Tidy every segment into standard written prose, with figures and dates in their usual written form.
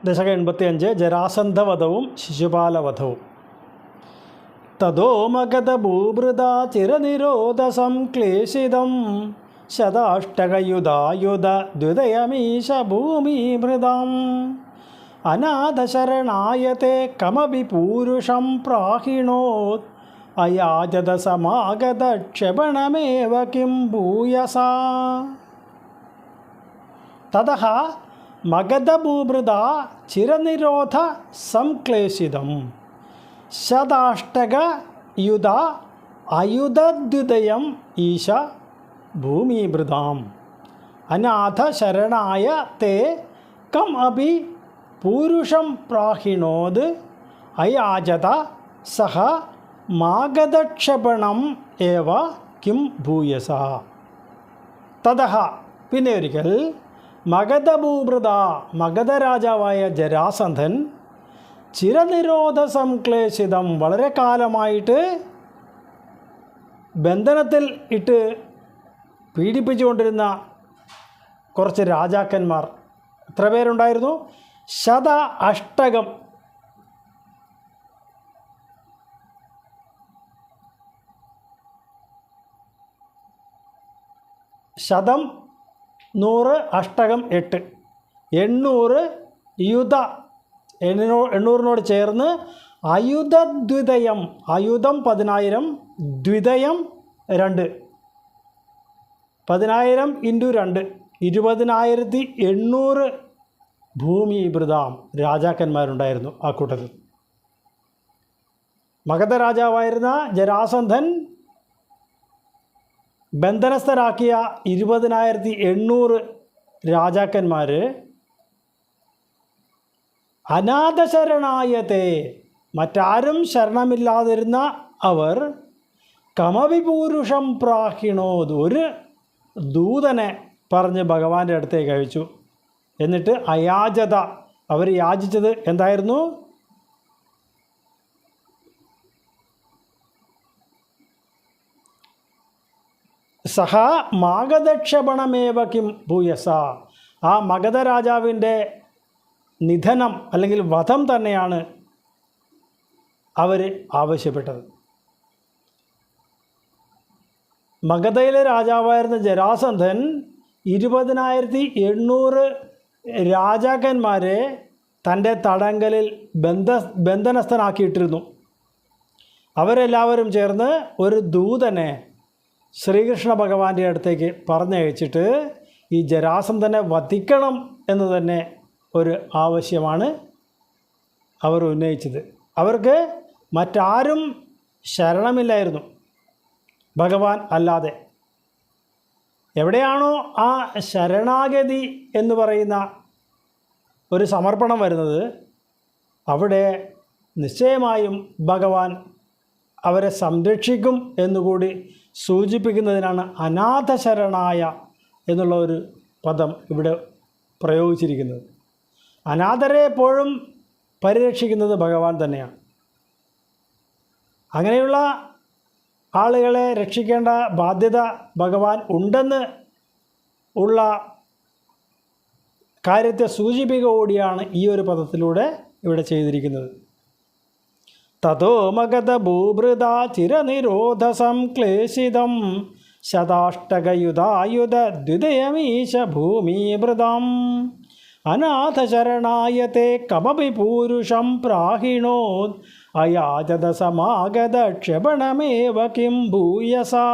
ദശകം 85 ജരാസന്ധവധവും ശിശുപാലവധവും. തതോ മഗധഭൂഭൃതാ ചിരനിരോധസം ക്ലേശിതം ശതാഷ്ടകയുധായുധ ദ്വിതയമീശ ഭൂമിഭൃതം അനാഥശരണായത്തെ കമപി പൂരുഷം പ്രാഹിണോത് അയാജത സമാഗത ക്ഷപണമേവ കിം ഭൂയസാ. തതഃ മഗധഭൂഭൃതാ ചിരനിരോധ സംക്ലേശിതം ശതാഷ്ടകയുധ അയുധദ്വിതയം ഈശ ഭൂമിഭൃതാം അനാഥശരണായ തേ കം അപി പൂരുഷം പ്രാഹിണോത് അയാജത സഹ മാഗധക്ഷപണം ഏവ കിം ഭൂയസ. തതഃ പിന്നെ ഒരിക്കൽ മഗധഭൂഭൃത മഗധരാജാവായ ജരാസന്ധൻ ചിരനിരോധ സംക്ലേശിതം വളരെ കാലമായിട്ട് ബന്ധനത്തിൽ ഇട്ട് പീഡിപ്പിച്ചുകൊണ്ടിരുന്ന കുറച്ച് രാജാക്കന്മാർ എത്ര പേരുണ്ടായിരുന്നു? ശതാഷ്ടകം. ശതം 100, അഷ്ടകം 8, 800 യുധ 800നോട് ചേർന്ന് അയുധദ്വിതയം. ആയുധം 10,000, ദ്വിതയം 2, 10,000 × 2 20,800 ഭൂമിഭൃതാം രാജാക്കന്മാരുണ്ടായിരുന്നു ആ കൂട്ടത്തിൽ. മഗധ രാജാവായിരുന്ന ജരാസന്ധൻ ബന്ധനസ്ഥരാക്കിയ 20,800 രാജാക്കന്മാർ അനാഥശരണായത്തെ മറ്റാരും ശരണമില്ലാതിരുന്ന അവർ കമവിപൂരുഷം പ്രാഹിണോത് ഒരു ദൂതനെ പറഞ്ഞ് ഭഗവാന്റെ അടുത്തേക്ക് അയച്ചു. എന്നിട്ട് അയാജത അവർ യാചിച്ചത് എന്തായിരുന്നു? സഹ മാഗധക്ഷപണമേവ കിം ഭൂയസ. ആ മഗധ രാജാവിൻ്റെ നിധനം അല്ലെങ്കിൽ വധം തന്നെയാണ് അവർ ആവശ്യപ്പെട്ടത്. മഗധയിലെ രാജാവായിരുന്ന ജരാസന്ധൻ 20,800 രാജാക്കന്മാരെ തൻ്റെ തടങ്കലിൽ ബന്ധനസ്ഥനാക്കിയിട്ടിരുന്നു. അവരെല്ലാവരും ചേർന്ന് ഒരു ദൂതനെ ശ്രീകൃഷ്ണ ഭഗവാന്റെ അടുത്തേക്ക് പറഞ്ഞയച്ചിട്ട് ഈ ജരാസന്ധനെ വധിക്കണം എന്ന് തന്നെ ഒരു ആവശ്യമാണ് അവർ ഉന്നയിച്ചത്. അവർക്ക് മറ്റാരും ശരണമില്ലായിരുന്നു ഭഗവാൻ അല്ലാതെ. എവിടെയാണോ ആ ശരണാഗതി എന്ന് പറയുന്ന ഒരു സമർപ്പണം വരുന്നത്, അവിടെ നിശ്ചയമായും ഭഗവാൻ അവരെ സംരക്ഷിക്കും എന്നുകൂടി സൂചിപ്പിക്കുന്നതിനാണ് അനാഥശരണായ എന്നുള്ള ഒരു പദം ഇവിടെ പ്രയോഗിച്ചിരിക്കുന്നത്. അനാഥരെ എപ്പോഴും പരിരക്ഷിക്കുന്നത് ഭഗവാൻ തന്നെയാണ്. അങ്ങനെയുള്ള ആളുകളെ രക്ഷിക്കേണ്ട ബാധ്യത ഭഗവാൻ ഉണ്ടെന്ന് ഉള്ള കാര്യത്തെ സൂചിപ്പിക്കുക കൂടിയാണ് ഈ ഒരു പദത്തിലൂടെ ഇവിടെ ചെയ്തിരിക്കുന്നത്. തതോ മഗധഭൂഭൃതാ ചിരനിരോധ സംക്ലേശിതം ശതാഷ്ടകയുധായുധ ദ്വിതയമീശ ഭൂമിഭൃതം അനാഥശരണായത്തെ കമപി പൂരുഷം പ്രാഹിണോത് അയാജത സമാഗത ക്ഷപണമേവ കിം ഭൂയസാ.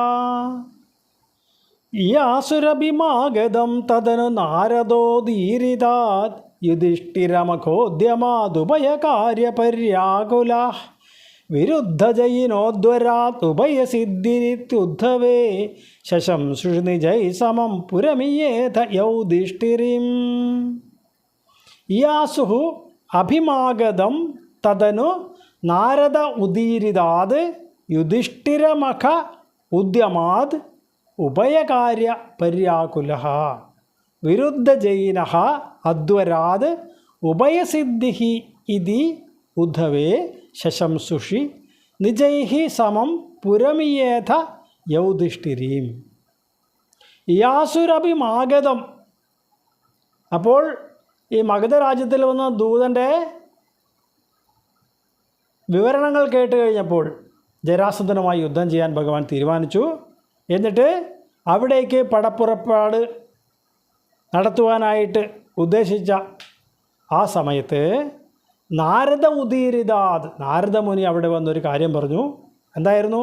യാസുരഭിമാഗതം തദനു നാരദോദീരിതാത് യുധിഷ്ഠിരമഖോദ്യമാദുഭയകാര്യപര്യാകുലഃ വിരുദ്ധജയിനോദ്വരാത് ഉഭയസിദ്ധിരിത്യുദ്ധവേ ശശംസുനിജൈ സമം പുരമിയേത യൗധിഷ്ഠിരിം. യാസുഹു അഭിമാഗതം തദനു നാരദ ഉദീരിതാത് യുധിഷ്ഠിരമഖ ഉദ്യമാത് ഉഭയകാര്യ പര്യാകുലഃ വിരുദ്ധജൈനഃ അദ്വരാത് ഉഭയസിദ്ധിഃ ഇതി ഉദ്ധവേ ശശംസുഷി നിജൈഃ സമം പുരമിയേത യൗധിഷ്ഠിരീം. യാസുരഭിമാഗതം. അപ്പോൾ ഈ മഗധ രാജ്യത്തിൽ വന്ന ദൂതൻ്റെ വിവരണങ്ങൾ കേട്ട് കഴിഞ്ഞപ്പോൾ ജരാസന്ധനുമായി യുദ്ധം ചെയ്യാൻ ഭഗവാൻ തീരുമാനിച്ചു. എന്നിട്ട് അവിടേക്ക് പടപ്പുറപ്പാട് നടത്തുവാനായിട്ട് ഉദ്ദേശിച്ച ആ സമയത്ത് നാരദ ഉദീരിതാത്, നാരദമുനി അവിടെ വന്നൊരു കാര്യം പറഞ്ഞു. എന്തായിരുന്നു?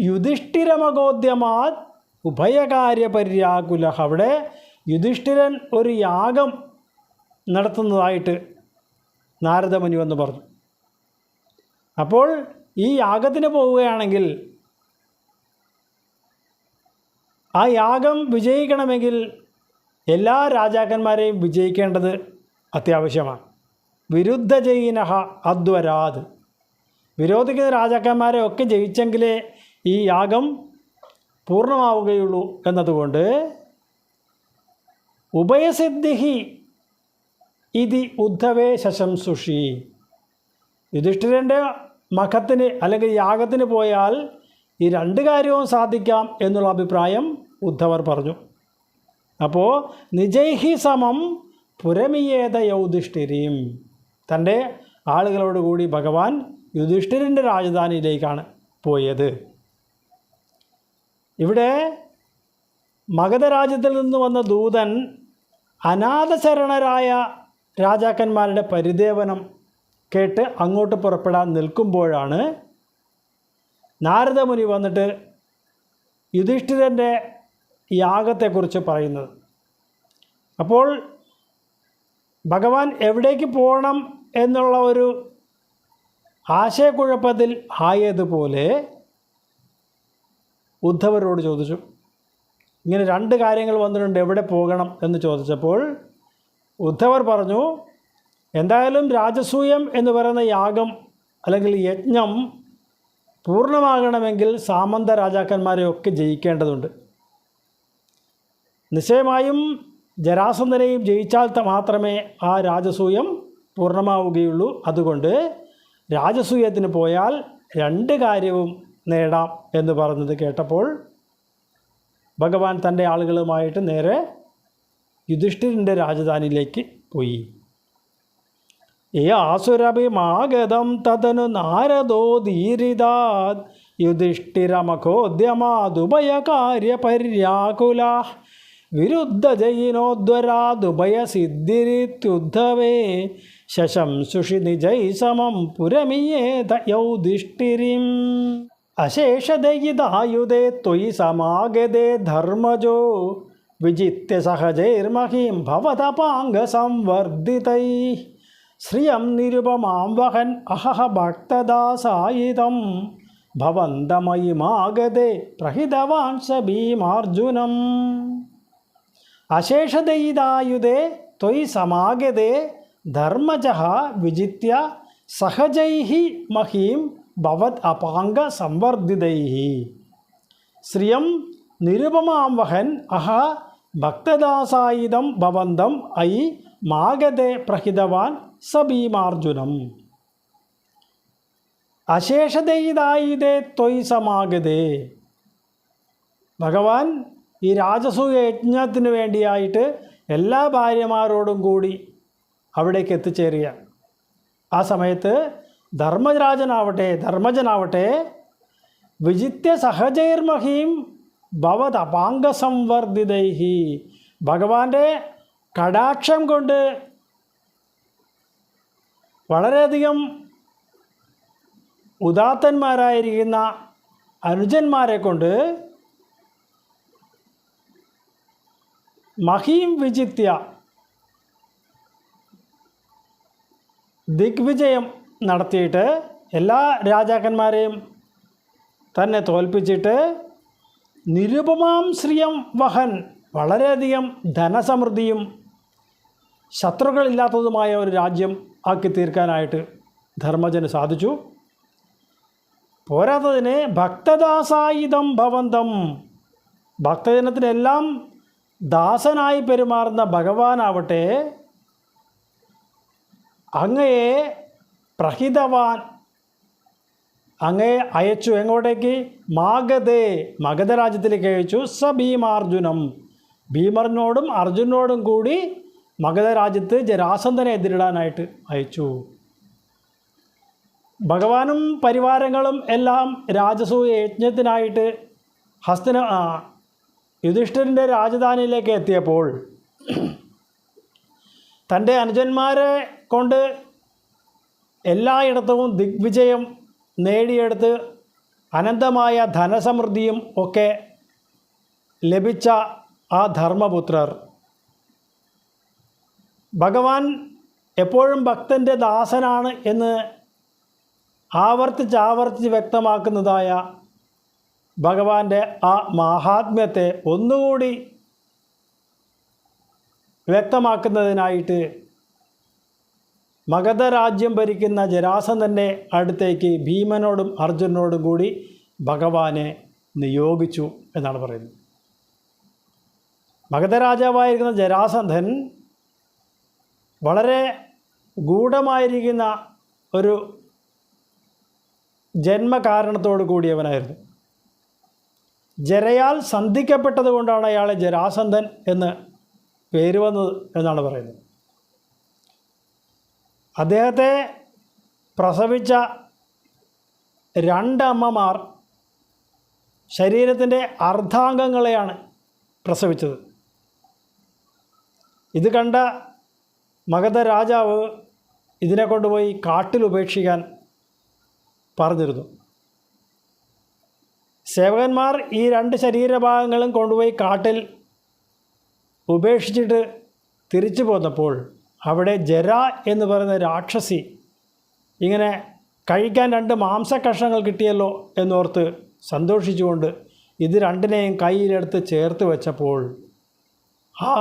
യുധിഷ്ഠിരമഗോദ്യമാത് ഉഭയകാര്യപര്യാകുല. അവിടെ യുധിഷ്ഠിരൻ ഒരു യാഗം നടത്തുന്നതായിട്ട് നാരദമുനി വന്ന് പറഞ്ഞു. അപ്പോൾ ഈ യാഗത്തിന് പോവുകയാണെങ്കിൽ ആ യാഗം വിജയിക്കണമെങ്കിൽ എല്ലാ രാജാക്കന്മാരെയും വിജയിക്കേണ്ടത് അത്യാവശ്യമാണ്. വിരുദ്ധജയിനഹ അദ്വരാത്, വിരോധിക്കുന്ന രാജാക്കന്മാരെ ഒക്കെ ജയിച്ചെങ്കിലേ ഈ യാഗം പൂർണ്ണമാവുകയുള്ളൂ എന്നതുകൊണ്ട് ഉഭയസിദ്ധിഹി ഇതി ഉദ്ധവേ ശശംസുഷി, യുധിഷ്ഠിരൻ്റെ മഖത്തിന് അല്ലെങ്കിൽ യാഗത്തിന് പോയാൽ ഈ രണ്ട് കാര്യവും സാധിക്കാം എന്നുള്ള അഭിപ്രായം ഉദ്ധവർ പറഞ്ഞു. അപ്പോൾ നിജൈഹി സമം പുരമിയേത യുധിഷ്ഠിരീം, തൻ്റെ ആളുകളോടുകൂടി ഭഗവാൻ യുധിഷ്ഠിരൻ്റെ രാജധാനിയിലേക്കാണ് പോയത്. ഇവിടെ മഗധ രാജ്യത്തിൽ നിന്ന് വന്ന ദൂതൻ അനാഥശരണരായ രാജാക്കന്മാരുടെ പരിദേവനം കേട്ട് അങ്ങോട്ട് പുറപ്പെടാൻ നിൽക്കുമ്പോഴാണ് നാരദമുനി വന്നിട്ട് യുധിഷ്ഠിരൻ്റെ യാഗത്തെക്കുറിച്ച് പറയുന്നത്. അപ്പോൾ ഭഗവാൻ എവിടേക്ക് പോകണം എന്നുള്ള ഒരു ആശയക്കുഴപ്പത്തിൽ ആയതുപോലെ ഉദ്ധവരോട് ചോദിച്ചു. ഇങ്ങനെ രണ്ട് കാര്യങ്ങൾ വന്നിട്ടുണ്ട്, എവിടെ പോകണം എന്ന് ചോദിച്ചപ്പോൾ ഉദ്ധവർ പറഞ്ഞു, എന്തായാലും രാജസൂയം എന്ന് പറയുന്ന യാഗം അല്ലെങ്കിൽ യജ്ഞം പൂർണ്ണമാകണമെങ്കിൽ സാമന്ത രാജാക്കന്മാരെയൊക്കെ ജയിക്കേണ്ടതുണ്ട്. നിശ്ചയമായും ജരാസന്ധനെയും ജയിച്ചാൽ മാത്രമേ ആ രാജസൂയം പൂർണ്ണമാവുകയുള്ളൂ. അതുകൊണ്ട് രാജസൂയത്തിന് പോയാൽ രണ്ട് കാര്യവും നേടാം എന്ന് പറഞ്ഞത് കേട്ടപ്പോൾ ഭഗവാൻ തൻ്റെ ആളുകളുമായിട്ട് നേരെ യുധിഷ്ഠിരൻ്റെ രാജധാനിയിലേക്ക് പോയി. ആസുരഭിമാഗതം തതനു നാരദോ ധീരിതാത് യുധിഷ്ഠിരമഖോദ്യമാദുഭയകാര്യപര്യാകുല വിരുദ്ധജയിനോദ്വരാദുഭയസിദ്ധിരിത്യുദ്ധവേ ശശംസുഷി നിജൈ സമം പുരമിയേത യൗധിഷ്ഠിരിം അശേഷദയിതായുധേ ത്വയി സമാഗതേ ധർമ്മജോ വിജിത്യ സഹജൈർമഹീം ഭവതപാംഗസംവർദ്ധിതൈ ശ്രിയം നിരുപമാം വഹൻ അഹഹ ഭക്തദാസായിതം ഭവന്തമയിമാഗതേ പ്രഹിതവാൻ സ ഭീമാർജുനം അശേഷദയിതായുധേ ത്വയി സമാഗതേ ധർമ്മജഃ വിജിത്യ സഹജൈഃ മഹീം ഭവത് അപാംഗ സംവർദ്ധിതൈഃ ശ്രിയം നിരുപമാം വഹൻ അഹ ഭക്തദാസായിതം ഭവന്തം അയി മാഗതേ പ്രഹിതവാൻ സ ഭീമാർജുനം അശേഷദയിതായുധേ ത്വയി സമാഗതേ. ഭഗവാൻ ഈ രാജസൂയ യജ്ഞത്തിന് വേണ്ടിയായിട്ട് എല്ലാ ഭാര്യമാരോടും കൂടി അവിടേക്ക് എത്തിച്ചേരുക. ആ സമയത്ത് ധർമ്മജനാവട്ടെ വിജിത്യ സഹജൈർമഹീം ഭവത് അപാംഗസംവർദ്ധിതൈഃ, ഭഗവാന്റെ കടാക്ഷം കൊണ്ട് വളരെയധികം ഉദാത്തന്മാരായിരിക്കുന്ന അനുജന്മാരെ കൊണ്ട് മഹീം വിജിത്യ ദിഗ്വിജയം നടത്തിയിട്ട് എല്ലാ രാജാക്കന്മാരെയും തന്നെ തോൽപ്പിച്ചിട്ട് നിരുപമാം ശ്രിയം വഹൻ, വളരെയധികം ധനസമൃദ്ധിയും ശത്രുക്കളില്ലാത്തതുമായ ഒരു രാജ്യം ആക്കി തീർക്കാനായിട്ട് ധർമ്മജന് സാധിച്ചു. പോരാത്തതിന് ഭക്തദാസായുധം ഭവന്തം, ഭക്തജനത്തിനെല്ലാം ദാസനായി പെരുമാറുന്ന ഭഗവാനാവട്ടെ അങ്ങയെ പ്രഹിതവാൻ, അങ്ങയെ അയച്ചു. എങ്ങോട്ടേക്ക്? മാഗധേ, മഗധ രാജ്യത്തിലേക്ക് അയച്ചു. സ ഭീമാർജുനം, ഭീമറിനോടും അർജുനോടും കൂടി മഗധ രാജ്യത്ത് ജരാസന്ധനെ എതിരിടാനായിട്ട് അയച്ചു. ഭഗവാനും പരിവാരങ്ങളും എല്ലാം രാജസൂയ യജ്ഞത്തിനായിട്ട് യുധിഷ്ഠിരൻ്റെ രാജധാനിയിലേക്ക് എത്തിയപ്പോൾ തൻ്റെ അനുജന്മാരെ കൊണ്ട് എല്ലായിടത്തും ദിഗ്വിജയം നേടിയെടുത്ത് അനന്തമായ ധനസമൃദ്ധിയും ഒക്കെ ലഭിച്ച ആ ധർമ്മപുത്രർ ഭഗവാൻ എപ്പോഴും ഭക്തൻ്റെ ദാസനാണ് എന്ന് ആവർത്തിച്ച് വ്യക്തമാക്കുന്നതായ ഭഗവാന്റെ ആ മാഹാത്മ്യത്തെ ഒന്നുകൂടി വ്യക്തമാക്കുന്നതിനായിട്ട് മഗധ രാജ്യം ഭരിക്കുന്ന ജരാസന്ധൻ്റെ അടുത്തേക്ക് ഭീമനോടും അർജുനോടും കൂടി ഭഗവാനെ നിയോഗിച്ചു എന്നാണ് പറയുന്നത്. മഗധ രാജാവായിരിക്കുന്ന ജരാസന്ധൻ വളരെ ഗൂഢമായിരിക്കുന്ന ഒരു ജന്മകാരണത്തോടു കൂടിയവനായിരുന്നു. ജരയാൽ സന്ധിക്കപ്പെട്ടത് കൊണ്ടാണ് അയാളെ ജരാസന്ധൻ എന്ന് പേര് വന്നത് എന്നാണ് പറയുന്നത്. അദ്ദേഹത്തെ പ്രസവിച്ച 2 അമ്മമാർ ശരീരത്തിൻ്റെ അർദ്ധാംഗങ്ങളെയാണ് പ്രസവിച്ചത്. ഇത് കണ്ട മഗധ രാജാവ് ഇതിനെ കൊണ്ടുപോയി കാട്ടിൽ ഉപേക്ഷിക്കാൻ പറഞ്ഞിരുന്നു. സേവകന്മാർ ഈ 2 ശരീരഭാഗങ്ങളും കൊണ്ടുപോയി കാട്ടിൽ ഉപേക്ഷിച്ചിട്ട് തിരിച്ചു പോന്നപ്പോൾ അവിടെ ജര എന്ന് പറയുന്ന രാക്ഷസി ഇങ്ങനെ കഴിക്കാൻ 2 മാംസക്കഷ്ണങ്ങൾ കിട്ടിയല്ലോ എന്നോർത്ത് സന്തോഷിച്ചുകൊണ്ട് ഇത് 2നെയും കയ്യിലെടുത്ത് ചേർത്ത് വെച്ചപ്പോൾ ആ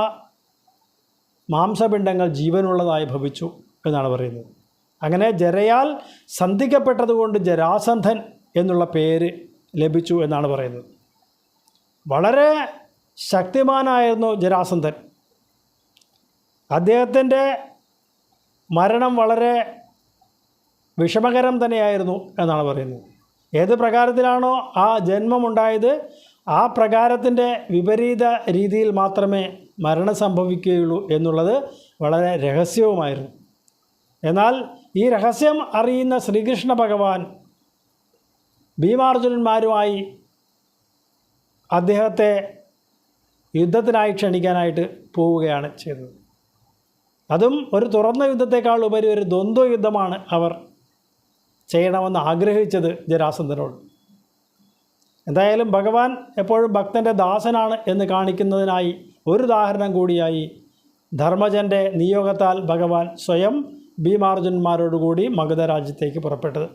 മാംസപിണ്ഡങ്ങൾ ജീവനുള്ളതായി ഭവിച്ചു എന്നാണ് പറയുന്നത്. അങ്ങനെ ജരയാൽ സന്ധിക്കപ്പെട്ടതുകൊണ്ട് ജരാസന്ധൻ എന്നുള്ള പേര് ലഭിച്ചു എന്നാണ് പറയുന്നത്. വളരെ ശക്തിമാനായിരുന്നു ജരാസന്ധൻ. അദ്ദേഹത്തിൻ്റെ മരണം വളരെ വിഷമകരം തന്നെയായിരുന്നു എന്നാണ് പറയുന്നത്. ഏത് പ്രകാരത്തിലാണോ ആ ജന്മമുണ്ടായത് ആ പ്രകാരത്തിൻ്റെ വിപരീത രീതിയിൽ മാത്രമേ മരണം സംഭവിക്കുകയുള്ളൂ എന്നുള്ളത് വളരെ രഹസ്യവുമായിരുന്നു. എന്നാൽ ഈ രഹസ്യം അറിയുന്ന ശ്രീകൃഷ്ണ ഭഗവാൻ ഭീമാർജുനന്മാരുമായി അദ്ദേഹത്തെ യുദ്ധത്തിനായി ക്ഷണിക്കാനായിട്ട് പോവുകയാണ് ചെയ്തത്. അതും ഒരു തുറന്ന യുദ്ധത്തെക്കാൾ ഉപരി ഒരു ദ്വന്ദ്വ യുദ്ധമാണ് അവർ ചെയ്യണമെന്ന് ആഗ്രഹിച്ചത് ജരാസന്ധനോട്. എന്തായാലും ഭഗവാൻ എപ്പോഴും ഭക്തൻ്റെ ദാസനാണ് എന്ന് കാണിക്കുന്നതിനായി ഒരു ഉദാഹരണം കൂടിയായി ധർമ്മജൻ്റെ നിയോഗത്താൽ ഭഗവാൻ സ്വയം ഭീമാർജുനന്മാരോടുകൂടി മഗധ രാജ്യത്തേക്ക് പുറപ്പെട്ടത്.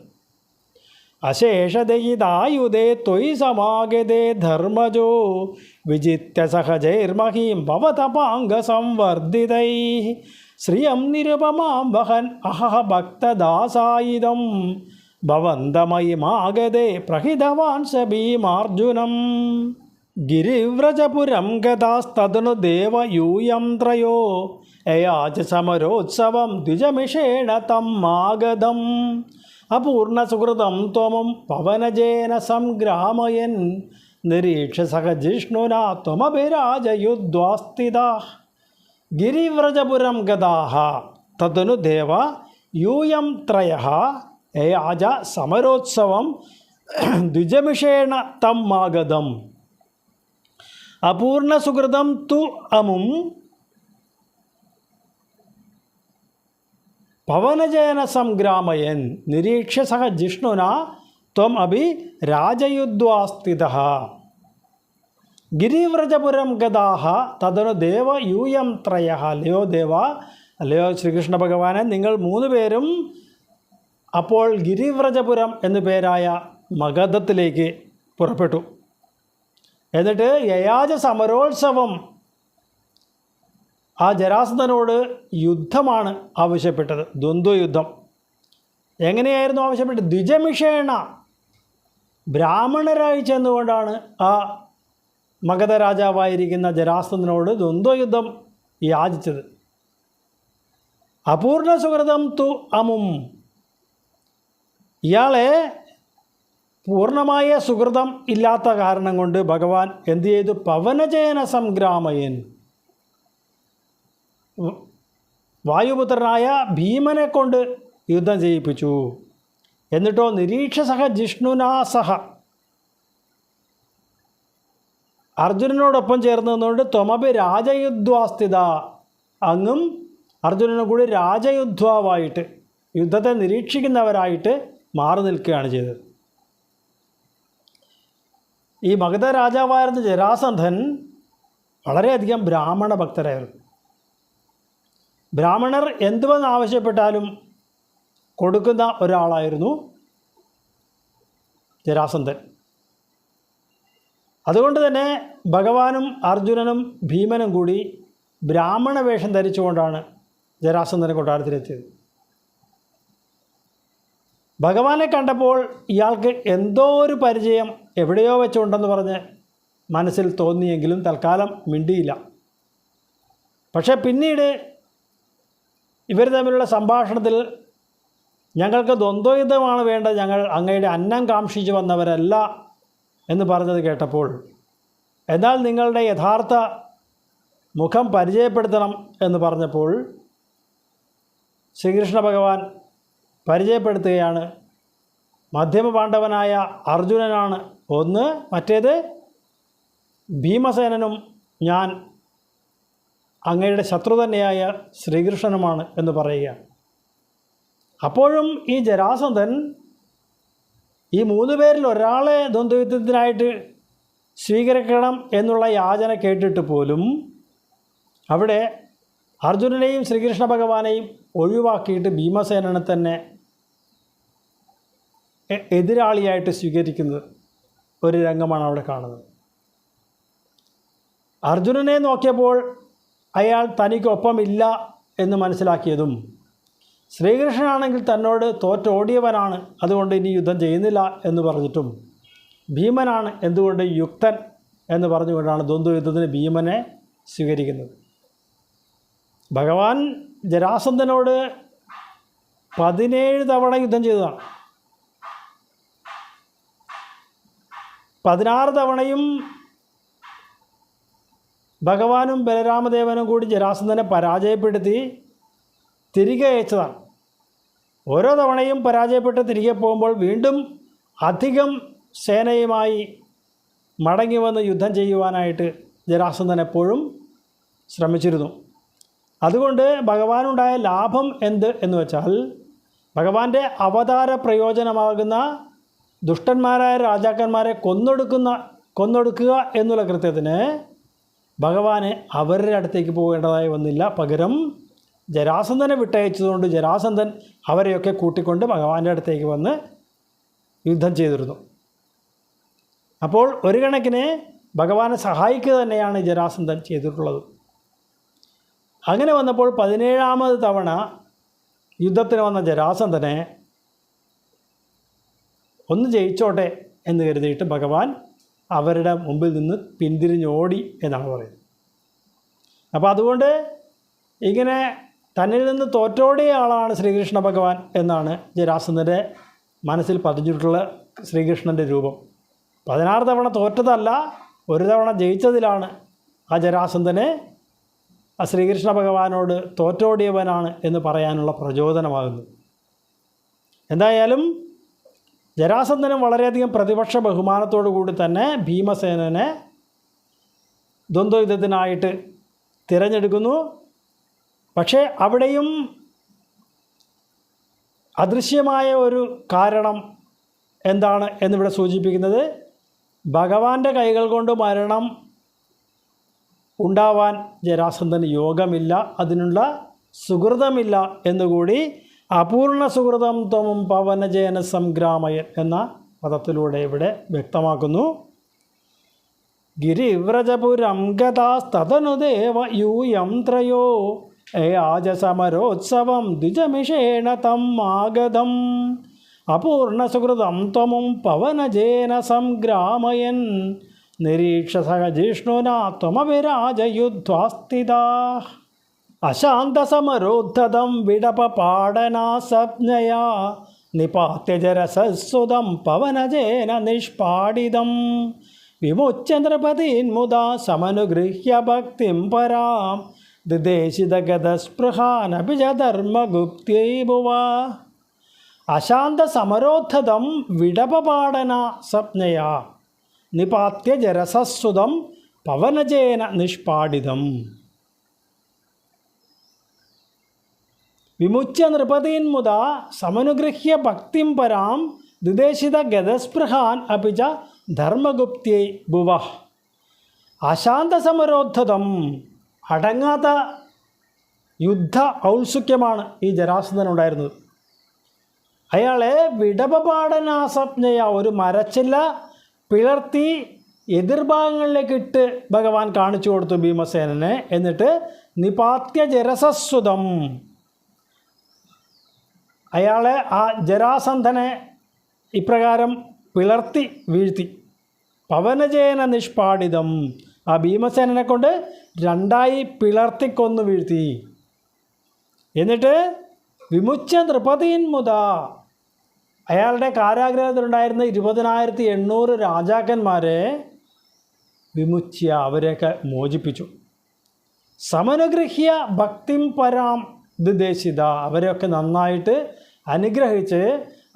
അശേഷദയിതായുധേ ത്വയി സമാഗതേ ധർമ്മജോ വിജിത്യ സഹജൈർമഹീം ഭവതപാംഗസംവർദ്ധിതൈ ശ്രിയം നിരുപമാം വഹൻ അഹഹ ഭക്തദാസായുധം ഭവന്തമയിമാഗതേ പ്രഹിതവാൻ സ ഭീമാർജുനം ഗിരിവ്രജപുരം ഗതാസ്തദനു ദേവയൂയം ത്രയോ യയാച സമരോത്സവം ദ്വിജമിഷേണ തം ആഗതം അപൂർണസുഹൃതം ത്വമം പവനജേന സംഗ്രാമയൻ നിരീക്ഷ സഹജിഷ്ണുനാ ത്വമഭിരാജയുദ്ധ്വാസ്ഥിതാ ഗിരിവ്രജപുരം ഗതാഃ തദനു ദേവ യൂയം ത്രയഃ യയാച സമരോത്സവം ദ്വിജമിഷേണ തം ആഗതം അപൂർണസുഹൃതം തു അമും പവനജേന സംഗ്രാമയൻ നിരീക്ഷ്യ സഹ ജിഷ്ണുനാ ത്വം അഭി രാജയുദ്ധ്വാസ്ഥിതഃ ഗിരിവ്രജപുരം ഗതാഃ തദനു ദേവ യൂയം ത്രയഃ. അല്ലയോ ദേവ, അല്ലയോ ശ്രീകൃഷ്ണ ഭഗവാനെ, നിങ്ങൾ 3 പേരും അപ്പോൾ ഗിരിവ്രജപുരം എന്നു പേരായ മഗധത്തിലേക്ക് പുറപ്പെട്ടു. എന്നിട്ട് യയാച സമരോത്സവം, ആ ജരാസന്ധനോട് യുദ്ധമാണ് ആവശ്യപ്പെട്ടത്, ദ്വന്ദ്വയുദ്ധം. എങ്ങനെയായിരുന്നു ആവശ്യപ്പെട്ടത്? ദ്വിജമിഷേണ, ബ്രാഹ്മണരായി ചെന്നുകൊണ്ടാണ് ആ മഗധ രാജാവായിരിക്കുന്ന ജരാസന്ധനോട് ദ്വന്ദ്വയുദ്ധം യാചിച്ചത്. അപൂർണ സുഹൃതം തു അമും, ഇയാളെ പൂർണ്ണമായ സുഹൃതം ഇല്ലാത്ത കാരണം കൊണ്ട് ഭഗവാൻ എന്തു ചെയ്തു? പവനജേന സംഗ്രാമയൻ, വായുപുത്രനായ ഭീമനെ കൊണ്ട് യുദ്ധം ചെയ്യിപ്പിച്ചു. എന്നിട്ടോ നിരീക്ഷസഹ ജിഷ്ണുനാ സഹ അർജുനനോടൊപ്പം ചേർന്ന് നിന്നുകൊണ്ട് ത്വമപി രാജയുദ്ധ്വാസ്ഥിത, അങ്ങും അർജുനനും കൂടി രാജയുദ്ധ്വാവായിട്ട് യുദ്ധത്തെ നിരീക്ഷിക്കുന്നവരായിട്ട് മാറി നിൽക്കുകയാണ് ചെയ്തത്. ഈ മഗധ രാജാവായിരുന്ന ജരാസന്ധൻ വളരെയധികം ബ്രാഹ്മണ ഭക്തരായിരുന്നു. ബ്രാഹ്മണർ എന്തുവെന്ന് ആവശ്യപ്പെട്ടാലും കൊടുക്കുന്ന ഒരാളായിരുന്നു ജരാസന്ധൻ. അതുകൊണ്ട് തന്നെ ഭഗവാനും അർജുനനും ഭീമനും കൂടി ബ്രാഹ്മണ വേഷം ധരിച്ചുകൊണ്ടാണ് ജരാസന്ധൻ്റെ കൊട്ടാരത്തിലെത്തിയത്. ഭഗവാനെ കണ്ടപ്പോൾ ഇയാൾക്ക് എന്തോ ഒരു പരിചയം എവിടെയോ വെച്ചുണ്ടെന്ന് പറഞ്ഞ് മനസ്സിൽ തോന്നിയെങ്കിലും തൽക്കാലം മിണ്ടിയില്ല. പക്ഷേ പിന്നീട് ഇവർ തമ്മിലുള്ള സംഭാഷണത്തിൽ ഞങ്ങൾക്ക് ദ്വന്ദ്വയുദ്ധമാണ് വേണ്ടത്, ഞങ്ങൾ അങ്ങയുടെ അന്നം കാംക്ഷിച്ചു വന്നവരല്ല എന്ന് പറഞ്ഞത് കേട്ടപ്പോൾ, എന്നാൽ നിങ്ങളുടെ യഥാർത്ഥ മുഖം പരിചയപ്പെടുത്തണം എന്ന് പറഞ്ഞപ്പോൾ ശ്രീകൃഷ്ണ ഭഗവാൻ പരിചയപ്പെടുത്തുകയാണ്. മധ്യമ പാണ്ഡവനായ അർജുനനാണ് ഒന്ന്, മറ്റേത് ഭീമസേനനും ഞാൻ അങ്ങയുടെ ശത്രു തന്നെയായ ശ്രീകൃഷ്ണനുമാണ് എന്ന് പറയുക. അപ്പോഴും ഈ ജരാസന്ധൻ ഈ 3 പേരിൽ ഒരാളെ ദ്വന്ദ്വയുദ്ധത്തിനായിട്ട് സ്വീകരിക്കണം എന്നുള്ള യാചന കേട്ടിട്ട് പോലും അവിടെ അർജുനനെയും ശ്രീകൃഷ്ണ ഭഗവാനെയും ഒഴിവാക്കിയിട്ട് ഭീമസേനനെ തന്നെ എതിരാളിയായിട്ട് സ്വീകരിക്കുന്നത് ഒരു രംഗമാണ് അവിടെ കാണുന്നത്. അർജുനനെ നോക്കിയപ്പോൾ അയാൾ തനിക്കൊപ്പമില്ല എന്ന് മനസ്സിലാക്കിയതും, ശ്രീകൃഷ്ണനാണെങ്കിൽ തന്നോട് തോറ്റോടിയവനാണ്, അതുകൊണ്ട് ഇനി യുദ്ധം ചെയ്യുന്നില്ല എന്ന് പറഞ്ഞിട്ടും, ഭീമനാണ് എന്തുകൊണ്ട് യുക്തൻ എന്ന് പറഞ്ഞുകൊണ്ടാണ് ദ്വന്ദ്വയുദ്ധത്തിന് ഭീമനെ സ്വീകരിക്കുന്നത്. ഭഗവാൻ ജരാസന്ധനോട് 17 തവണ യുദ്ധം ചെയ്തതാണ്. 16 തവണയും ഭഗവാനും ബലരാമദേവനും കൂടി ജരാസന്ധനെ പരാജയപ്പെടുത്തി തിരികെ അയച്ചതാണ്. ഓരോ തവണയും പരാജയപ്പെട്ട് തിരികെ പോകുമ്പോൾ വീണ്ടും അധികം സേനയുമായി മടങ്ങി വന്ന് യുദ്ധം ചെയ്യുവാനായിട്ട് ജരാസന്ധൻ എപ്പോഴും ശ്രമിച്ചിരുന്നു. അതുകൊണ്ട് ഭഗവാനുണ്ടായ ലാഭം എന്ത് എന്ന് വെച്ചാൽ, ഭഗവാന്റെ അവതാര പ്രയോജനമാകുന്ന ദുഷ്ടന്മാരായ രാജാക്കന്മാരെ കൊന്നൊടുക്കുക എന്നുള്ള കൃത്യത്തിന് ഭഗവാന് അവരുടെ അടുത്തേക്ക് പോകേണ്ടതായി വന്നില്ല. പകരം ജരാസന്ധനെ വിട്ടയച്ചതുകൊണ്ട് ജരാസന്ധൻ അവരെയൊക്കെ കൂട്ടിക്കൊണ്ട് ഭഗവാന്റെ അടുത്തേക്ക് വന്ന് യുദ്ധം ചെയ്തിരുന്നു. അപ്പോൾ ഒരു കണക്കിന് ഭഗവാനെ സഹായിക്കുക തന്നെയാണ് ജരാസന്ധൻ ചെയ്തിട്ടുള്ളത്. അങ്ങനെ വന്നപ്പോൾ 17ാമത് തവണ യുദ്ധത്തിന് വന്ന ജരാസന്ധനെ ഒന്ന് ജയിച്ചോട്ടെ എന്ന് കരുതിയിട്ട് ഭഗവാൻ അവരുടെ മുമ്പിൽ നിന്ന് പിന്തിരിഞ്ഞോടി എന്നാണ് പറയുന്നത്. അപ്പോൾ അതുകൊണ്ട് ഇങ്ങനെ തന്നിൽ നിന്ന് തോറ്റോടിയ ആളാണ് ശ്രീകൃഷ്ണ ഭഗവാൻ എന്നാണ് ജരാസന്ധൻ്റെ മനസ്സിൽ പതിഞ്ഞിട്ടുള്ള ശ്രീകൃഷ്ണൻ്റെ രൂപം. 16 തവണ തോറ്റതല്ല, ഒരു തവണ ജയിച്ചതിലാണ് ആ ജരാസന്ധനെ ആ ശ്രീകൃഷ്ണ ഭഗവാനോട് തോറ്റോടിയവനാണ് എന്ന് പറയാനുള്ള പ്രചോദനമാകുന്നത്. എന്തായാലും ജരാസന്ധനും വളരെയധികം പ്രതിപക്ഷ ബഹുമാനത്തോടു കൂടി തന്നെ ഭീമസേനനെ ദ്വന്ദ്വയുദ്ധത്തിനായിട്ട് തിരഞ്ഞെടുക്കുന്നു. പക്ഷേ അവിടെയും അദൃശ്യമായ ഒരു കാരണം എന്താണ് എന്നിവിടെ സൂചിപ്പിക്കുന്നത്, ഭഗവാന്റെ കൈകൾ കൊണ്ട് മരണം ഉണ്ടാവാൻ ജരാസന്ധന് യോഗമില്ല, അതിനുള്ള സുഹൃതമില്ല എന്നുകൂടി അപൂർണ സുഹൃതം ത്വം പവനജേന സംഗ്രാമയൻ എന്ന പദത്തിലൂടെ ഇവിടെ വ്യക്തമാക്കുന്നു. ഗിരിവ്രജപുരം ഗതാസ്തതനുദേവ യൂയം ത്രയോ യാജസമരോത്സവം ദ്വിജമിഷേണ തം ആഗതം അപൂർണ സുഹൃതം ത്വമും പവനജേന സംഗ്രാമയൻ നിരീക്ഷസഹ ജിഷ്ണുനാ ത്വമവിരാജയുദ്ധ്വാസ്ഥിതാ അശാന്തസമരോദ്ധതം വിടപപാടനാസജ്ഞയാ നിപാത്യജരസസുതം പവനജേന നിഷ്പാടിതം വിമുച്യ നൃപതീൻ മുദാ സമനുഗൃഹ്യ ഭക്തിം പരാം ദിദേശിതഗതസ്പൃഹാനപി ച ധർമ്മഗുപ്ത്യൈ ഭുവ അശാന്തസമരോദ്ധതം വിടപപാടന സംജ്ഞയാ നിപാത്യ ജരസസ്സുതം പവനജേന നിഷ്പാടിതം വിമുച്യ നൃപതീന്മുത സമനുഗൃഹ്യ ഭക്തിം പരാം ദിദേശിതഗതസ്പൃഹാൻ അപി ച ധർമ്മഗുപ്ത്യൈ ഭുവ അശാന്തസമരോദ്ധതം അടങ്ങാത്ത യുദ്ധ ഔത്സുക്യമാണ് ഈ ജരാസന്ധനുണ്ടായിരുന്നത്. അയാളെ വിടപപാടനാസജ്ഞയ ഒരു മരച്ചില്ല പിളർത്തി എതിർഭാഗങ്ങളിലേക്കിട്ട് ഭഗവാൻ കാണിച്ചു കൊടുത്തു ഭീമസേനനെ. എന്നിട്ട് നിപാത്യ ജരസസ്സുതം അയാളെ ആ ജരാസന്ധനെ ഇപ്രകാരം പിളർത്തി വീഴ്ത്തി. പവനജേന നിഷ്പാടിതം ആ ഭീമസേനനെ കൊണ്ട് രണ്ടായി പിളർത്തിക്കൊന്നു വീഴ്ത്തി. എന്നിട്ട് വിമുച്യ നൃപതീന്മുത അയാളുടെ കാരാഗ്രഹത്തിലുണ്ടായിരുന്ന 20,800 രാജാക്കന്മാരെ വിമുച്യ അവരെയൊക്കെ മോചിപ്പിച്ചു. സമനുഗൃഹ്യ ഭക്തിം പരാം ദിദേശിത അവരെയൊക്കെ നന്നായിട്ട് അനുഗ്രഹിച്ച്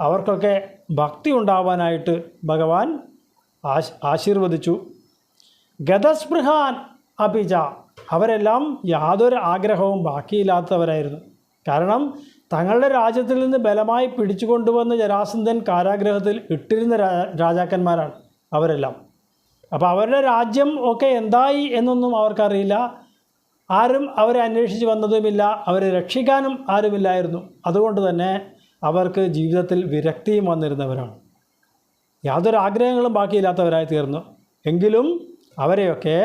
അവർക്കൊക്കെ ഭക്തി ഉണ്ടാവാനായിട്ട് ഭഗവാൻ ആശീർവദിച്ചു. ഗതസ്പൃഹാൻ അപിച അവരെല്ലാം യാതൊരു ആഗ്രഹവും ബാക്കിയില്ലാത്തവരായിരുന്നു. കാരണം തങ്ങളുടെ രാജ്യത്തിൽ നിന്ന് ബലമായി പിടിച്ചുകൊണ്ടുവന്ന് ജരാസന്ധൻ കാരാഗ്രഹത്തിൽ ഇട്ടിരുന്ന രാജാക്കന്മാരാണ് അവരെല്ലാം. അപ്പോൾ അവരുടെ രാജ്യം ഒക്കെ എന്തായി എന്നൊന്നും അവർക്കറിയില്ല. ആരും അവരെ അന്വേഷിച്ച് വന്നതുമില്ല, അവരെ രക്ഷിക്കാനും ആരുമില്ലായിരുന്നു. അതുകൊണ്ട് തന്നെ അവർക്ക് ജീവിതത്തിൽ വിരക്തിയും വന്നിരുന്നവരാണ്. യാതൊരു ആഗ്രഹങ്ങളും ബാക്കിയില്ലാത്തവരായി തീർന്നു. എങ്കിലും അവരെയൊക്കെ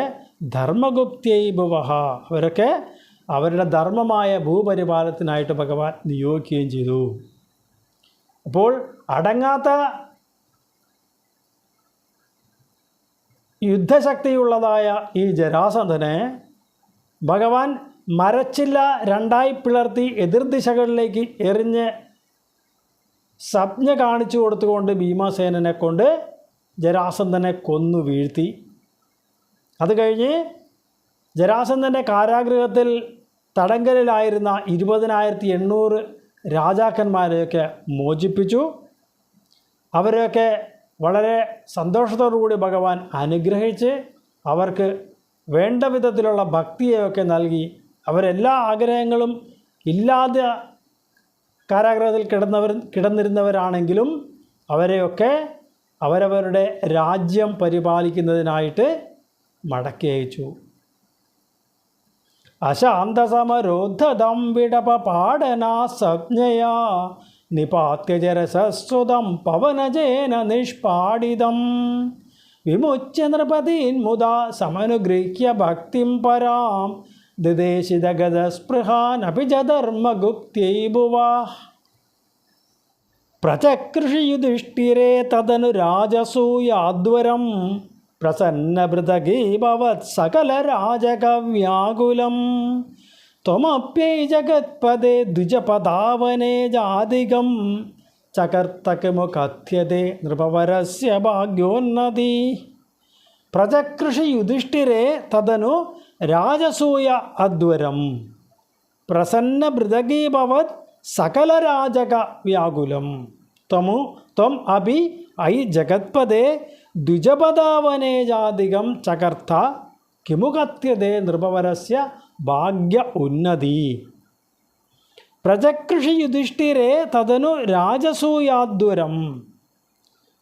ധർമ്മഗുപ്ത്യൈ ഭുവഃ അവരൊക്കെ അവരുടെ ധർമ്മമായ ഭൂപരിപാലനത്തിനായിട്ട് ഭഗവാൻ നിയോഗിക്കുകയും ചെയ്തു. അപ്പോൾ അടങ്ങാത്ത യുദ്ധശക്തിയുള്ളതായ ഈ ജരാസന്ധനെ ഭഗവാൻ മരച്ചില്ല രണ്ടായി പിളർത്തി എതിർദിശകളിലേക്ക് എറിഞ്ഞ് സംജ്ഞ കാണിച്ചു കൊടുത്തുകൊണ്ട് ഭീമസേനനെ കൊണ്ട് ജരാസന്ധനെ കൊന്നു വീഴ്ത്തി. അത് കഴിഞ്ഞ് ജരാസന്ധൻ്റെ കാരാഗൃഹത്തിൽ തടങ്കലിലായിരുന്ന 20,800 രാജാക്കന്മാരെയൊക്കെ മോചിപ്പിച്ചു. അവരെയൊക്കെ വളരെ സന്തോഷത്തോടുകൂടി ഭഗവാൻ അനുഗ്രഹിച്ച് അവർക്ക് വേണ്ട വിധത്തിലുള്ള ഭക്തിയെയൊക്കെ നൽകി. അവരെല്ലാ ആഗ്രഹങ്ങളും ഇല്ലാതെ കാരാഗ്രഹത്തിൽ കിടന്നിരുന്നവരാണെങ്കിലും അവരെയൊക്കെ അവരവരുടെ രാജ്യം പരിപാലിക്കുന്നതിനായിട്ട് മടക്കി അയച്ചു. അശാന്തസമരോദ്ധതം വിടപപാടനാ സംജ്ഞയാ നിപാത്യ ജരസസ്സുതം പവനജേന നിഷ്പാടിതം വിമുച്യ നൃപതീന്മുദാ സമനുഗൃഹ്യ ഭക്തിം പരാം ദിദേശിതഗതസ്പൃഹാനപി ച ധർമ്മഗുപ്ത്യൈ ഭുവ പ്രചകൃഷി യുധിഷ്ഠിരേ തദനു രാജസൂയാദ്വരം പ്രസന്നഭൃതഗീഭവത് സകലരാജകവ്യാകുലം ത്വമപ്യൈ ജഗത്പദേ ദ്വിജപദാവനേ ജാതികം ചകർത്തകിമു കഥ്യതേ നൃപവരസ്യ ഭാഗ്യോന്നതി പ്രചകൃഷി യുധിഷ്ഠിരേ തദനു രാജസൂയ അദ്വരം പ്രസന്നഭൃതഗീഭവത് സകലരാജക വ്യാകുലം ത്വം അഭി ഐ ജഗത്പദേ ദ്വിജപദാവനേ ജാതികം ചകർത്ത കിമു കഥ്യതേ നൃപവരസ്യ ഭാഗ്യ ഉന്നതി പ്രചകൃഷി യുധിഷ്ഠിരേ തദനു രാജസൂയാദ്വരം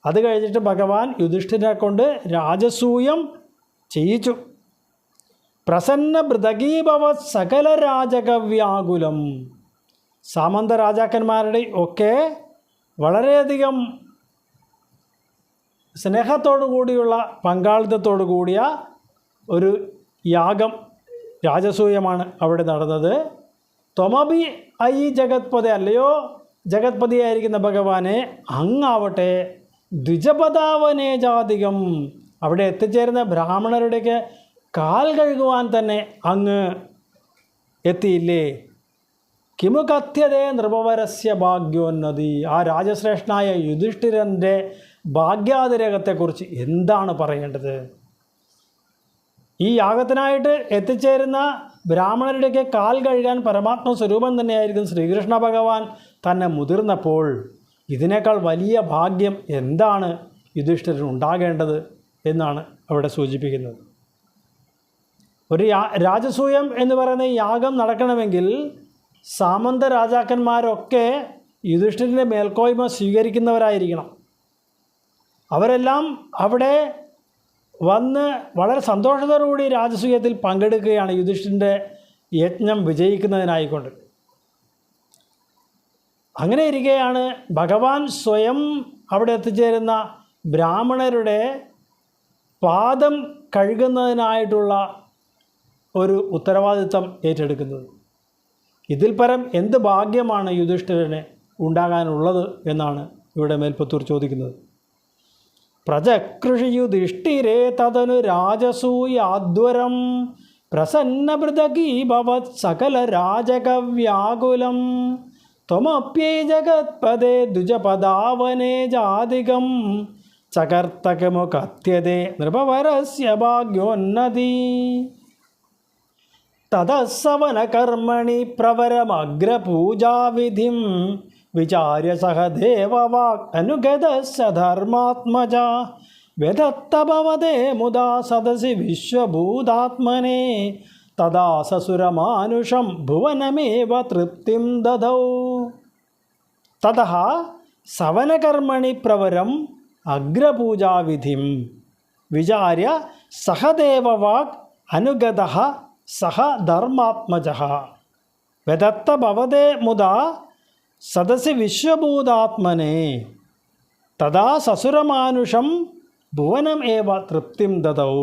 അത് കഴിഞ്ഞിട്ട് ഭഗവാൻ യുധിഷ്ഠിരനെ കൊണ്ട് രാജസൂയം ചെയ്യിച്ചു. പ്രസന്ന ഭൃതഗീഭവത് സകല രാജകവ്യാകുലം സാമന്ത രാജാക്കന്മാരുടെ ഒക്കെ വളരെയധികം സ്നേഹത്തോടു കൂടിയുള്ള പങ്കാളിത്തത്തോടു കൂടിയ ഒരു യാഗം രാജസൂയമാണ് അവിടെ നടന്നത്. ത്വമഭി ഐ ജഗത്പദേ അല്ലയോ ജഗത്പതിയായിരിക്കുന്ന ഭഗവാനെ അങ്ങാവട്ടെ ദ്വിജപദാവനേ ജാതികം അവിടെ എത്തിച്ചേരുന്ന ബ്രാഹ്മണരുടെയൊക്കെ കാൽ കഴുകുവാൻ തന്നെ അങ്ങ് എത്തിയില്ലേ. കിമു കഥ്യതേ നൃപവരസ്യ ഭാഗ്യോന്നതി ആ രാജശ്രേഷ്ഠനായ യുധിഷ്ഠിരൻ്റെ ഭാഗ്യാതിരകത്തെക്കുറിച്ച് എന്താണ് പറയേണ്ടത്? ഈ യാഗത്തിനായിട്ട് എത്തിച്ചേരുന്ന ബ്രാഹ്മണരുടെയൊക്കെ കാൽ കഴുകാൻ പരമാത്മ സ്വരൂപം തന്നെയായിരിക്കും ശ്രീകൃഷ്ണ ഭഗവാൻ തന്നെ മുതിർന്നപ്പോൾ ഇതിനേക്കാൾ വലിയ ഭാഗ്യം എന്താണ് യുധിഷ്ഠിരന് ഉണ്ടാകേണ്ടത് എന്നാണ് അവിടെ സൂചിപ്പിക്കുന്നത്. ഒരു രാജസൂയം എന്ന് പറയുന്ന യാഗം നടക്കണമെങ്കിൽ സാമന്ത രാജാക്കന്മാരൊക്കെ യുധിഷ്ഠിരൻ്റെ മേൽക്കോയ്മ സ്വീകരിക്കുന്നവരായിരിക്കണം. അവരെല്ലാം അവിടെ വന്ന് വളരെ സന്തോഷത്തോടുകൂടി രാജസൂയത്തിൽ പങ്കെടുക്കുകയാണ് യുധിഷ്ഠിരൻ്റെ യജ്ഞം വിജയിക്കുന്നതിനായിക്കൊണ്ട്. അങ്ങനെ ഇരിക്കെയാണ് ഭഗവാൻ സ്വയം അവിടെ എത്തിച്ചേരുന്ന ബ്രാഹ്മണരുടെ പാദം കഴുകുന്നതിനായിട്ടുള്ള ഒരു ഉത്തരവാദിത്വം ഏറ്റെടുക്കുന്നത്. ഇതിൽ പരം എന്ത് ഭാഗ്യമാണ് യുധിഷ്ഠിരന് ഉണ്ടാകാനുള്ളത് എന്നാണ് ഇവിടെ മേൽപ്പത്തൂർ ചോദിക്കുന്നത്. പ്രജകൃഷിയുധിഷ്ഠിരേ തദനു രാജസൂയാദ്വരം പ്രസന്നമൃതകീഭവത് സകല രാജകവ്യാകുലം ത്വമപ്യൈ ജഗത്പദേ ദ്വിജപദാവനേ ജാതികം ചകർത്തകമുകഥ്യതേ നൃപവരസ്യ ഭാഗ്യോന്നതി തതസ്സവനകർമ്മണി പ്രവരമഗ്രപൂജാവിധിം വിചാര്യ സഹ ദേവവാക് അനുഗതസ്യ ധർമാത്മജ വ്യദത്ത ഭവതേ മുദാ സദസി വിശ്വഭൂതാത്മനെ തദാ സസുരമാനുഷം ഭുവനമേവ തൃപ്തിം ദദൗ. തതഃ സവനകർമ്മണി പ്രവരം അഗ്രപൂജാവിധിം വിചാര്യ സഹ ദേവവാക് അനുഗതഃ സഹ ധർമാത്മജഃ വ്യദത്ത ഭവതേ മുദാ സദസി വിശ്വഭൂതാത്മനെ തദാ സസുരമാനുഷം ഭുവനം ഏവ തൃപ്തിം ദദൗ.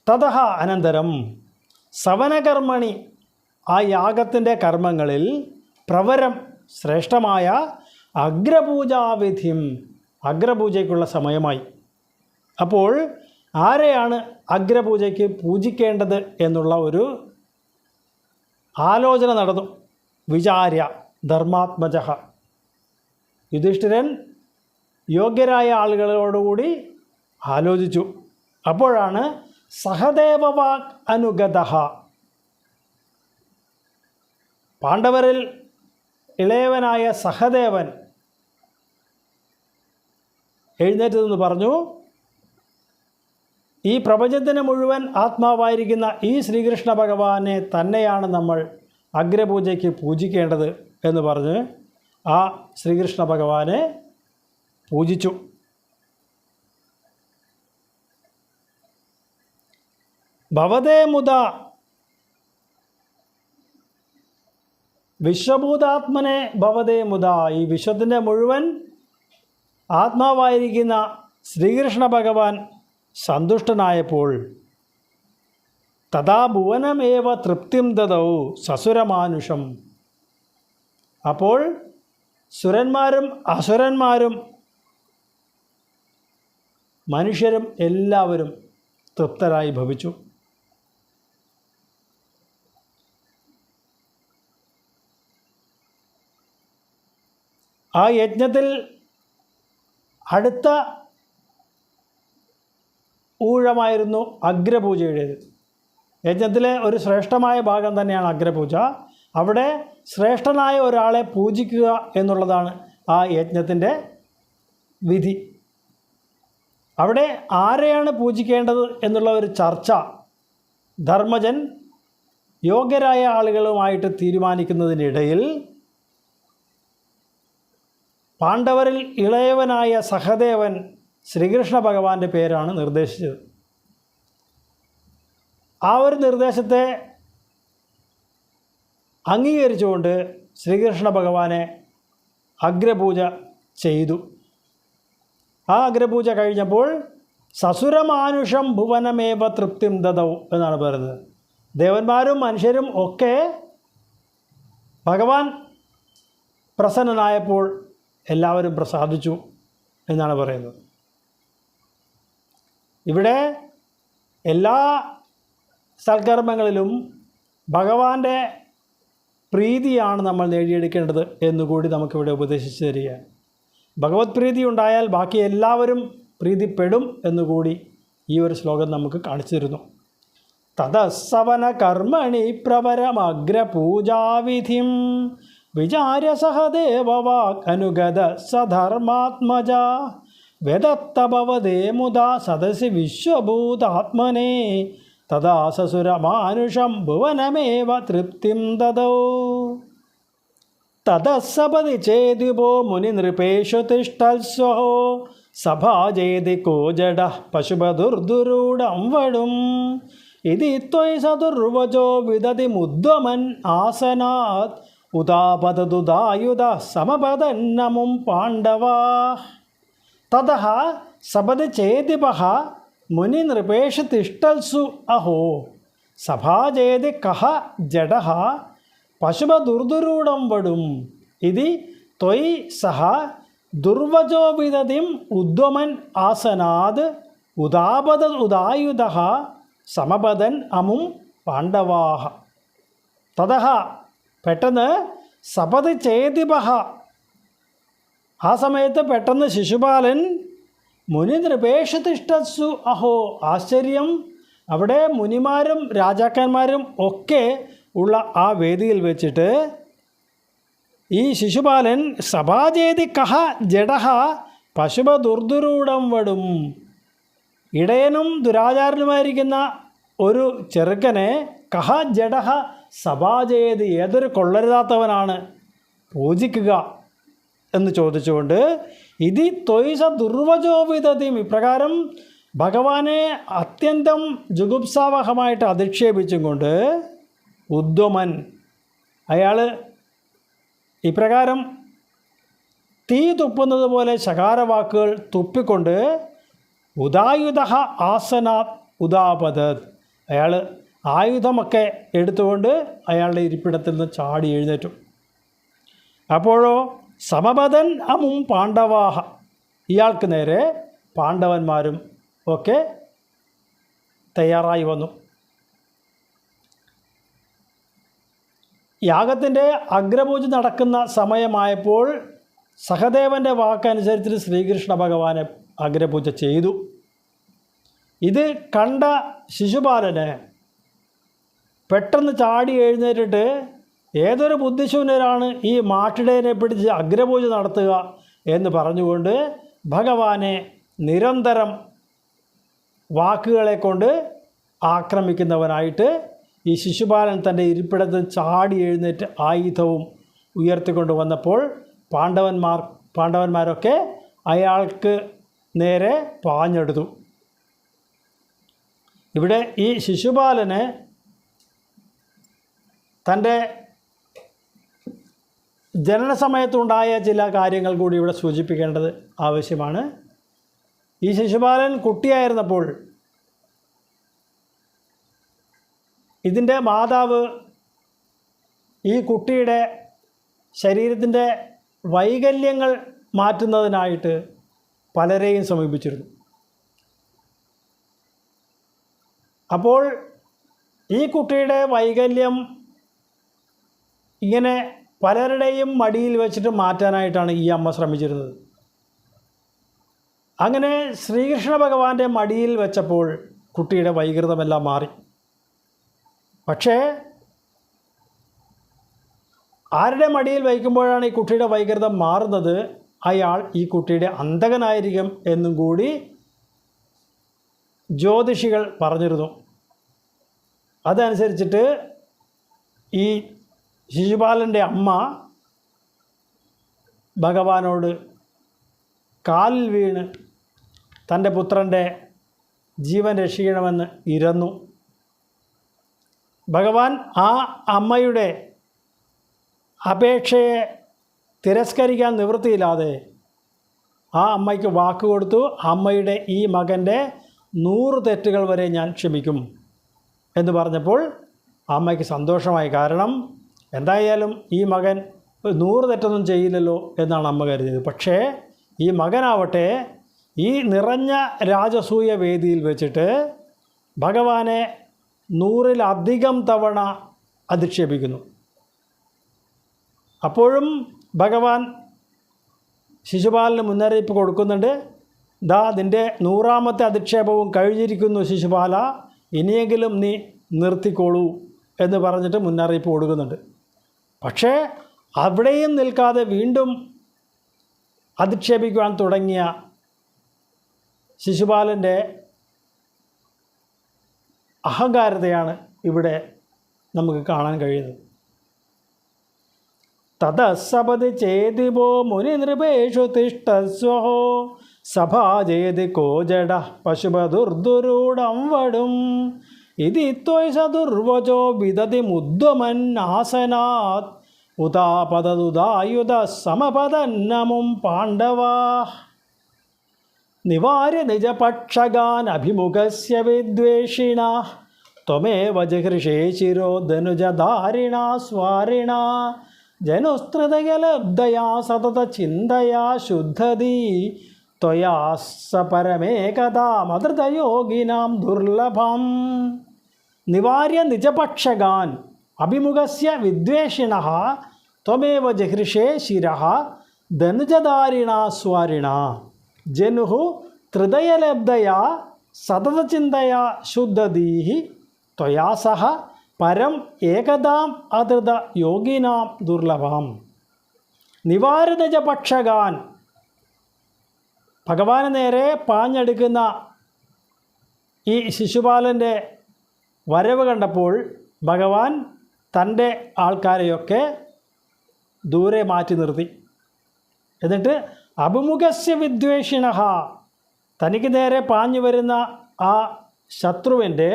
തതഃ അനന്തരം സവനകർമ്മണി ആ യാഗത്തിൻ്റെ കർമ്മങ്ങളിൽ പ്രവരം ശ്രേഷ്ഠമായ അഗ്രപൂജാവിധിം അഗ്രപൂജയ്ക്കുള്ള സമയമായി. അപ്പോൾ ആരെയാണ് അഗ്രപൂജയ്ക്ക് പൂജിക്കേണ്ടത് എന്നുള്ള ഒരു ആലോചന നടന്നു. വിചാര്യ ധർമാത്മജ യുധിഷ്ഠിരൻ യോഗ്യരായ ആളുകളോടുകൂടി ആലോചിച്ചു. അപ്പോഴാണ് സഹദേവവാക് അനുഗതഃ പാണ്ഡവരിൽ ഇളയവനായ സഹദേവൻ എഴുന്നേറ്റ് നിന്ന് പറഞ്ഞു, ഈ പ്രപഞ്ചത്തിന് മുഴുവൻ ആത്മാവായിരിക്കുന്ന ഈ ശ്രീകൃഷ്ണ ഭഗവാനെ തന്നെയാണ് നമ്മൾ അഗ്രപൂജയ്ക്ക് പൂജിക്കേണ്ടത് എന്ന് പറഞ്ഞ് ആ ശ്രീകൃഷ്ണ ഭഗവാനെ പൂജിച്ചു. ഭവതേ മുദ വിശ്വഭൂതാത്മനെ ഭവതേ മുദ ഈ വിശ്വത്തിൻ്റെ മുഴുവൻ ആത്മാവായിരിക്കുന്ന ശ്രീകൃഷ്ണ ഭഗവാൻ സന്തുഷ്ടനായപ്പോൾ തഥാ ഭുവനമേവ തൃപ്തിം ദദൗ സസുരമാനുഷം അപ്പോൾ സുരന്മാരും അസുരന്മാരും മനുഷ്യരും എല്ലാവരും തൃപ്തരായി ഭവിച്ചു. ആ യജ്ഞത്തിൽ അടുത്ത ഊഴമായിരുന്നു അഗ്രപൂജയുടേത്. യജ്ഞത്തിലെ ഒരു ശ്രേഷ്ഠമായ ഭാഗം തന്നെയാണ് അഗ്രപൂജ. അവിടെ ശ്രേഷ്ഠനായ ഒരാളെ പൂജിക്കുക എന്നുള്ളതാണ് ആ യജ്ഞത്തിൻ്റെ വിധി. അവിടെ ആരെയാണ് പൂജിക്കേണ്ടത് എന്നുള്ള ഒരു ചർച്ച ധർമ്മജൻ യോഗ്യരായ ആളുകളുമായിട്ട് തീരുമാനിക്കുന്നതിനിടയിൽ പാണ്ഡവരിൽ ഇളയവനായ സഹദേവൻ ശ്രീകൃഷ്ണ ഭഗവാന്റെ പേരാണ് നിർദ്ദേശിച്ചത്. ആ ഒരു നിർദ്ദേശത്തെ അംഗീകരിച്ചുകൊണ്ട് ശ്രീകൃഷ്ണ ഭഗവാനെ അഗ്രപൂജ ചെയ്തു. ആ അഗ്രപൂജ കഴിഞ്ഞപ്പോൾ സസുരമാനുഷം ഭുവനമേവ തൃപ്തിം ദദൗ എന്നാണ് പറയുന്നത്. ദേവന്മാരും മനുഷ്യരും ഒക്കെ ഭഗവാൻ പ്രസന്നനായപ്പോൾ എല്ലാവരും പ്രസാദിച്ചു എന്നാണ് പറയുന്നത്. ഇവിടെ എല്ലാ സൽക്കർമ്മങ്ങളിലും ഭഗവാന്റെ പ്രീതിയാണ് നമ്മൾ നേടിയെടുക്കേണ്ടത് എന്നുകൂടി നമുക്കിവിടെ ഉപദേശിച്ചു തരികയാണ്. ഭഗവത് പ്രീതി ഉണ്ടായാൽ ബാക്കി എല്ലാവരും പ്രീതിപ്പെടും എന്നുകൂടി ഈ ഒരു ശ്ലോകം നമുക്ക് കാണിച്ചു തരുന്നു. തദസ്സവന കർമ്മണി പ്രവരമഗ്രപൂജാവിധിം വിചാര്യ സഹദേവവാക് അനുഗത സധർമാത്മജ വേദത്തഭവദേ മുദാ സദസി വിശ്വഭൂതാത്മനെ തദാ സസുരമാനുഷം ഭുവനമേവ തൃപ്തിം ദദൗ. തദസ്സപതി ചേതിപോ മുനിനൃപേഷു തിഷ്ഠത്സ്വഹോ സഭാജേതി കോ ജഡഃ പശുപതുർദുരൂഢം വടും ഇതി ത്വയ് സദുർവചോ വിദതി മുദ്വമൻ ആസനാത് ഉദാപതതുദായുധ സമപതന്നമും പാണ്ഡവാ. തതഃ സപതി ചേതിപഃ മുനിനൃപേഷു തിഷ്ഠത്സു അഹോ സഭാജേതി കഃ ജഡഃ പശുപദുർദുരൂഢം വടും ഇതി ത്വയ് സഹ ദുർവചോ വിദതിം ഉദ്വമൻ ആസനാത് ഉദായുധഃ സമപതൻ അമും പാണ്ഡവാഹ. തതഃ പെട്ടെന്ന് സപതി ചേതിപഃ ആ സമയത്ത് പെട്ടെന്ന് ശിശുപാലൻ മുനിനൃപേഷു തിഷ്ഠത്സു അഹോ ആശ്ചര്യം, അവിടെ മുനിമാരും രാജാക്കന്മാരും ഒക്കെ ഉള്ള ആ വേദിയിൽ വെച്ചിട്ട് ഈ ശിശുപാലൻ സഭാജേതി കഹ ജഡഃ പശുപദുർദുരൂഢം വടും, ഇടയനും ദുരാചാരനുമായിരിക്കുന്ന ഒരു ചെറുക്കനെ കഹ ജഡഃ സഭാജേതി ഏതൊരു കൊള്ളരുതാത്തവനാണ് പൂജിക്കുക എന്ന് ചോദിച്ചുകൊണ്ട് ഇതി ത്വയ് സ ദുർവചോ വിദതിം, ഇപ്രകാരം ഭഗവാനെ അത്യന്തം ജുഗുപ്സാവഹമായിട്ട് അധിക്ഷേപിച്ചും കൊണ്ട് ഉദ്വമൻ അയാൾ ഇപ്രകാരം തീ തുപ്പുന്നത് പോലെ ശകാരവാക്കുകൾ തുപ്പിക്കൊണ്ട് ഉദായുധഃ ആസനാത് ഉദാപതത്, അയാൾ ആയുധമൊക്കെ എടുത്തുകൊണ്ട് അയാളുടെ ഇരിപ്പിടത്തിൽ നിന്ന് ചാടി എഴുന്നേറ്റു. അപ്പോഴോ സമപതൻ അമും പാണ്ഡവാഹ, ഇയാൾക്ക് നേരെ പാണ്ഡവന്മാരും ഒക്കെ തയ്യാറായി വന്നു. യാഗത്തിൻ്റെ അഗ്രപൂജ നടക്കുന്ന സമയമായപ്പോൾ സഹദേവൻ്റെ വാക്കനുസരിച്ച് ശ്രീകൃഷ്ണ ഭഗവാനെ അഗ്രപൂജ ചെയ്തു. ഇത് കണ്ട ശിശുപാലന് പെട്ടെന്ന് ചാടി എഴുന്നേറ്റിട്ട് ഏതൊരു ബുദ്ധിശൂന്യരാണ് ഈ മാട്ടിടയനെ പിടിച്ച് അഗ്രപൂജ നടത്തുക എന്ന് പറഞ്ഞുകൊണ്ട് ഭഗവാനെ നിരന്തരം വാക്കുകളെ കൊണ്ട് ആക്രമിക്കുന്നവനായിട്ട് ഈ ശിശുപാലൻ തൻ്റെ ഇരിപ്പിടത്തിൽ ചാടി എഴുന്നേറ്റ് ആയുധവും ഉയർത്തിക്കൊണ്ട് വന്നപ്പോൾ പാണ്ഡവന്മാരൊക്കെ അയാൾക്ക് നേരെ പാഞ്ഞെടുത്തു. ഇവിടെ ഈ ശിശുപാലന് തൻ്റെ ജനനസമയത്തുണ്ടായ ചില കാര്യങ്ങൾ കൂടി ഇവിടെ സൂചിപ്പിക്കേണ്ടത് ആവശ്യമാണ്. ഈ ശിശുപാലൻ കുട്ടിയായിരുന്നപ്പോൾ ഇതിൻ്റെ മാതാവ് ഈ കുട്ടിയുടെ ശരീരത്തിൻ്റെ വൈകല്യങ്ങൾ മാറ്റുന്നതിനായിട്ട് പലരെയും സമീപിച്ചിരുന്നു. അപ്പോൾ ഈ കുട്ടിയുടെ വൈകല്യം ഇങ്ങനെ പലരുടെയും മടിയിൽ വെച്ചിട്ട് മാറ്റാനായിട്ടാണ് ഈ അമ്മ ശ്രമിച്ചിരുന്നത്. അങ്ങനെ ശ്രീകൃഷ്ണ ഭഗവാന്റെ മടിയിൽ വെച്ചപ്പോൾ കുട്ടിയുടെ വൈകൃതമെല്ലാം മാറി. പക്ഷേ ആരുടെ മടിയിൽ വയ്ക്കുമ്പോഴാണ് ഈ കുട്ടിയുടെ വൈകൃതം മാറുന്നത്, അയാൾ ഈ കുട്ടിയുടെ അന്തകനായിരിക്കും എന്നും കൂടി ജ്യോതിഷികൾ പറഞ്ഞിരുന്നു. അതനുസരിച്ചിട്ട് ഈ ശിശുപാലൻ്റെ അമ്മ ഭഗവാനോട് കാലിൽ വീണ് തൻ്റെ പുത്രൻ്റെ ജീവൻ രക്ഷിക്കണമെന്ന് ഇരന്നു. ഭഗവാൻ ആ അമ്മയുടെ അപേക്ഷയെ തിരസ്കരിക്കാൻ നിവൃത്തിയില്ലാതെ ആ അമ്മയ്ക്ക് വാക്ക് കൊടുത്തു, അമ്മയുടെ ഈ മകൻ്റെ 100 തെറ്റുകൾ വരെ ഞാൻ ക്ഷമിക്കും എന്ന് പറഞ്ഞപ്പോൾ അമ്മയ്ക്ക് സന്തോഷമായി. കാരണം എന്തായാലും ഈ മകൻ 100 തെറ്റൊന്നും ചെയ്യില്ലല്ലോ എന്നാണ് അമ്മ കരുതിയത്. പക്ഷേ ഈ മകനാവട്ടെ ഈ നിറഞ്ഞ രാജസൂയ വേദിയിൽ വെച്ചിട്ട് ഭഗവാനെ 100-ലധികം തവണ അധിക്ഷേപിക്കുന്നു. അപ്പോഴും ഭഗവാൻ ശിശുപാലന് മുന്നറിയിപ്പ് കൊടുക്കുന്നുണ്ട്, ദാ നിൻ്റെ 100ാമത്തെ അധിക്ഷേപവും കഴിഞ്ഞിരിക്കുന്നു ശിശുപാല, ഇനിയെങ്കിലും നീ നിർത്തിക്കോളൂ എന്ന് പറഞ്ഞിട്ട് മുന്നറിയിപ്പ് കൊടുക്കുന്നുണ്ട്. പക്ഷേ അവിടെയും നിൽക്കാതെ വീണ്ടും അധിക്ഷേപിക്കുവാൻ തുടങ്ങിയ ശിശുപാലൻ്റെ അഹങ്കാരതയാണ് ഇവിടെ നമുക്ക് കാണാൻ കഴിയുന്നത്. തതസപതി ചേതിപോ മുനിനൃപേഷു തിഷ്ടസ്വഹോ സഭാജേതി കോജട പശുപദുർദുരൂഢം വടും ഇതി ത്വൈസ ദുർവചോ വിദതി മുദ്വമന്നാസനാത് ഉദാപദുദായുധ സമപദന്നമും പാണ്ഡവാ നിവാര്യ നിജപക്ഷഗാൻ അഭിമുഖസ്യ വിദ്വേഷിണ ത്വമേവ ജഹൃഷേ ശിരോ ധനുജധാരിണ സ്വാരിണ ജനുസ്തൃതയലബ്ധയാ സതത ചിന്തയാ ശുദ്ധതി ത്വയാ സ പരമേകതാമധൃതയോഗിനാം ദുർലഭം നിവാര്യ നിജപക്ഷഗാൻ അഭിമുഖസ്യ വിദ്വേഷിണ ത്വമേവ ജഹൃഷേ ശിരഃ ധനുജധാരിണ സ്വാരിണ ജനുഃ ത്രിദയലബ്ധയാ സതതചിന്തയാ ശുദ്ധധീഃ ത്വയാ സഹ പരം ഏകതാം അധൃത യോഗിനാം ദുർലഭം. നിവാരിതജപക്ഷഗാൻ, ഭഗവാന് നേരെ പാഞ്ഞെടുക്കുന്ന ഈ ശിശുപാലൻ്റെ വരവ് കണ്ടപ്പോൾ ഭഗവാൻ തൻ്റെ ആൾക്കാരെയൊക്കെ ദൂരെ മാറ്റി നിർത്തി. എന്നിട്ട് അഭിമുഖസ്യ വിദ്വേഷിണ, തനിക്ക് നേരെ പാഞ്ഞു വരുന്ന ആ ശത്രുവിൻ്റെ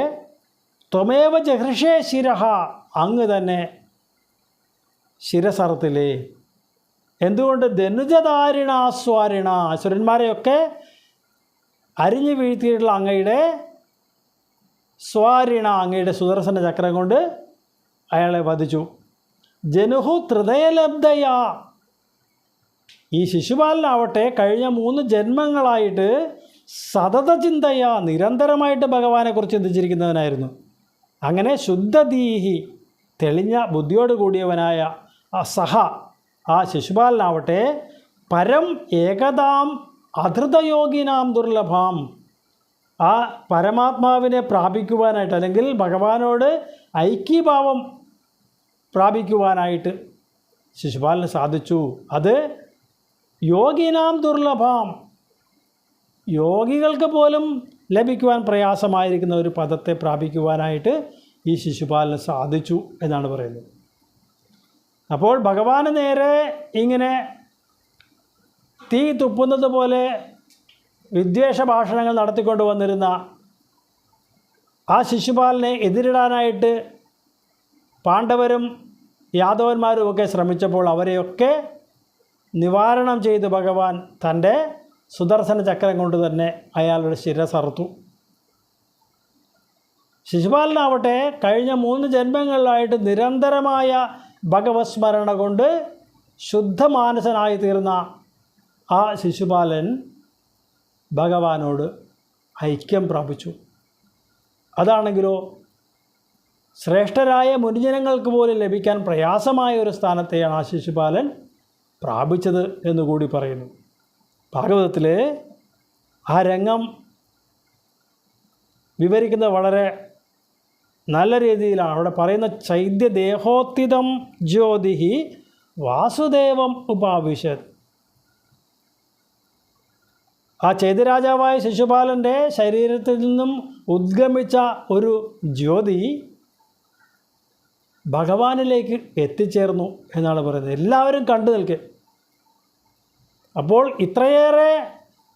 ത്വമേവ ജഹൃഷേ ശിരഃ, അങ്ങ് തന്നെ ശിരസറത്തിലേ. എന്തുകൊണ്ട്? ധനുജധാരിണ സ്വാരിണ, അസുരന്മാരെയൊക്കെ അരിഞ്ഞു വീഴ്ത്തിയിട്ടുള്ള അങ്ങയുടെ സ്വാരിണ, അങ്ങയുടെ സുദർശന ചക്രം കൊണ്ട് അയാളെ വധിച്ചു. ജനുഹു ഹൃദയലബ്ധയാ, ഈ ശിശുപാലനാവട്ടെ കഴിഞ്ഞ 3 ജന്മങ്ങളായിട്ട് സതത ചിന്തയാ, നിരന്തരമായിട്ട് ഭഗവാനെക്കുറിച്ച് ചിന്തിച്ചിരിക്കുന്നവനായിരുന്നു. അങ്ങനെ ശുദ്ധധീഹി, തെളിഞ്ഞ ബുദ്ധിയോട് കൂടിയവനായ സഹ ആ ശിശുപാലനാവട്ടെ പരം ഏകതാം അധൃതയോഗിനാം ദുർലഭം, ആ പരമാത്മാവിനെ പ്രാപിക്കുവാനായിട്ട് അല്ലെങ്കിൽ ഭഗവാനോട് ഐക്യഭാവം പ്രാപിക്കുവാനായിട്ട് ശിശുപാലന് സാധിച്ചു. അത് യോഗിനാം ദുർലഭം, യോഗികൾക്ക് പോലും ലഭിക്കുവാൻ പ്രയാസമായിരിക്കുന്ന ഒരു പദത്തെ പ്രാപിക്കുവാനായിട്ട് ഈ ശിശുപാലന് സാധിച്ചു എന്നാണ് പറയുന്നത്. അപ്പോൾ ഭഗവാന് നേരെ ഇങ്ങനെ തീ തുപ്പുന്നത് പോലെ വിദ്വേഷ ഭാഷണങ്ങൾ നടത്തിക്കൊണ്ട് വന്നിരുന്ന ആ ശിശുപാലനെ എതിരിടാനായിട്ട് പാണ്ഡവരും യാദവന്മാരും ഒക്കെ ശ്രമിച്ചപ്പോൾ അവരെയൊക്കെ നിവാരണം ചെയ്ത് ഭഗവാൻ തൻ്റെ സുദർശന ചക്രം കൊണ്ട് തന്നെ അയാളുടെ ശിരസറുത്തു. ശിശുപാലനാവട്ടെ കഴിഞ്ഞ 3 ജന്മങ്ങളിലായിട്ട് നിരന്തരമായ ഭഗവത് സ്മരണ കൊണ്ട് ശുദ്ധമാനസനായി തീർന്ന ആ ശിശുപാലൻ ഭഗവാനോട് ഐക്യം പ്രാപിച്ചു. അതാണെങ്കിലോ ശ്രേഷ്ഠരായ മുനിജനങ്ങൾക്ക് പോലും ലഭിക്കാൻ പ്രയാസമായ ഒരു സ്ഥാനത്തെയാണ് ആ ശിശുപാലൻ പ്രാപിച്ചത് എന്നുകൂടി പറയുന്നു. ഭാഗവതത്തിൽ ആ രംഗം വിവരിക്കുന്നത് വളരെ നല്ല രീതിയിലാണ്. അവിടെ പറയുന്ന ചൈദ്യദേഹോത്തിതം ജ്യോതിഹി വാസുദേവം ഉപാവിശത്. ആ ചൈത്യരാജാവായ ശിശുപാലൻ്റെ ശരീരത്തിൽ നിന്നും ഉദ്ഗമിച്ച ഒരു ജ്യോതി ഭഗവാനിലേക്ക് എത്തിച്ചേർന്നു എന്നാണ് പറയുന്നത്. എല്ലാവരും കണ്ടു നിൽക്കെ. അപ്പോൾ ഇത്രയേറെ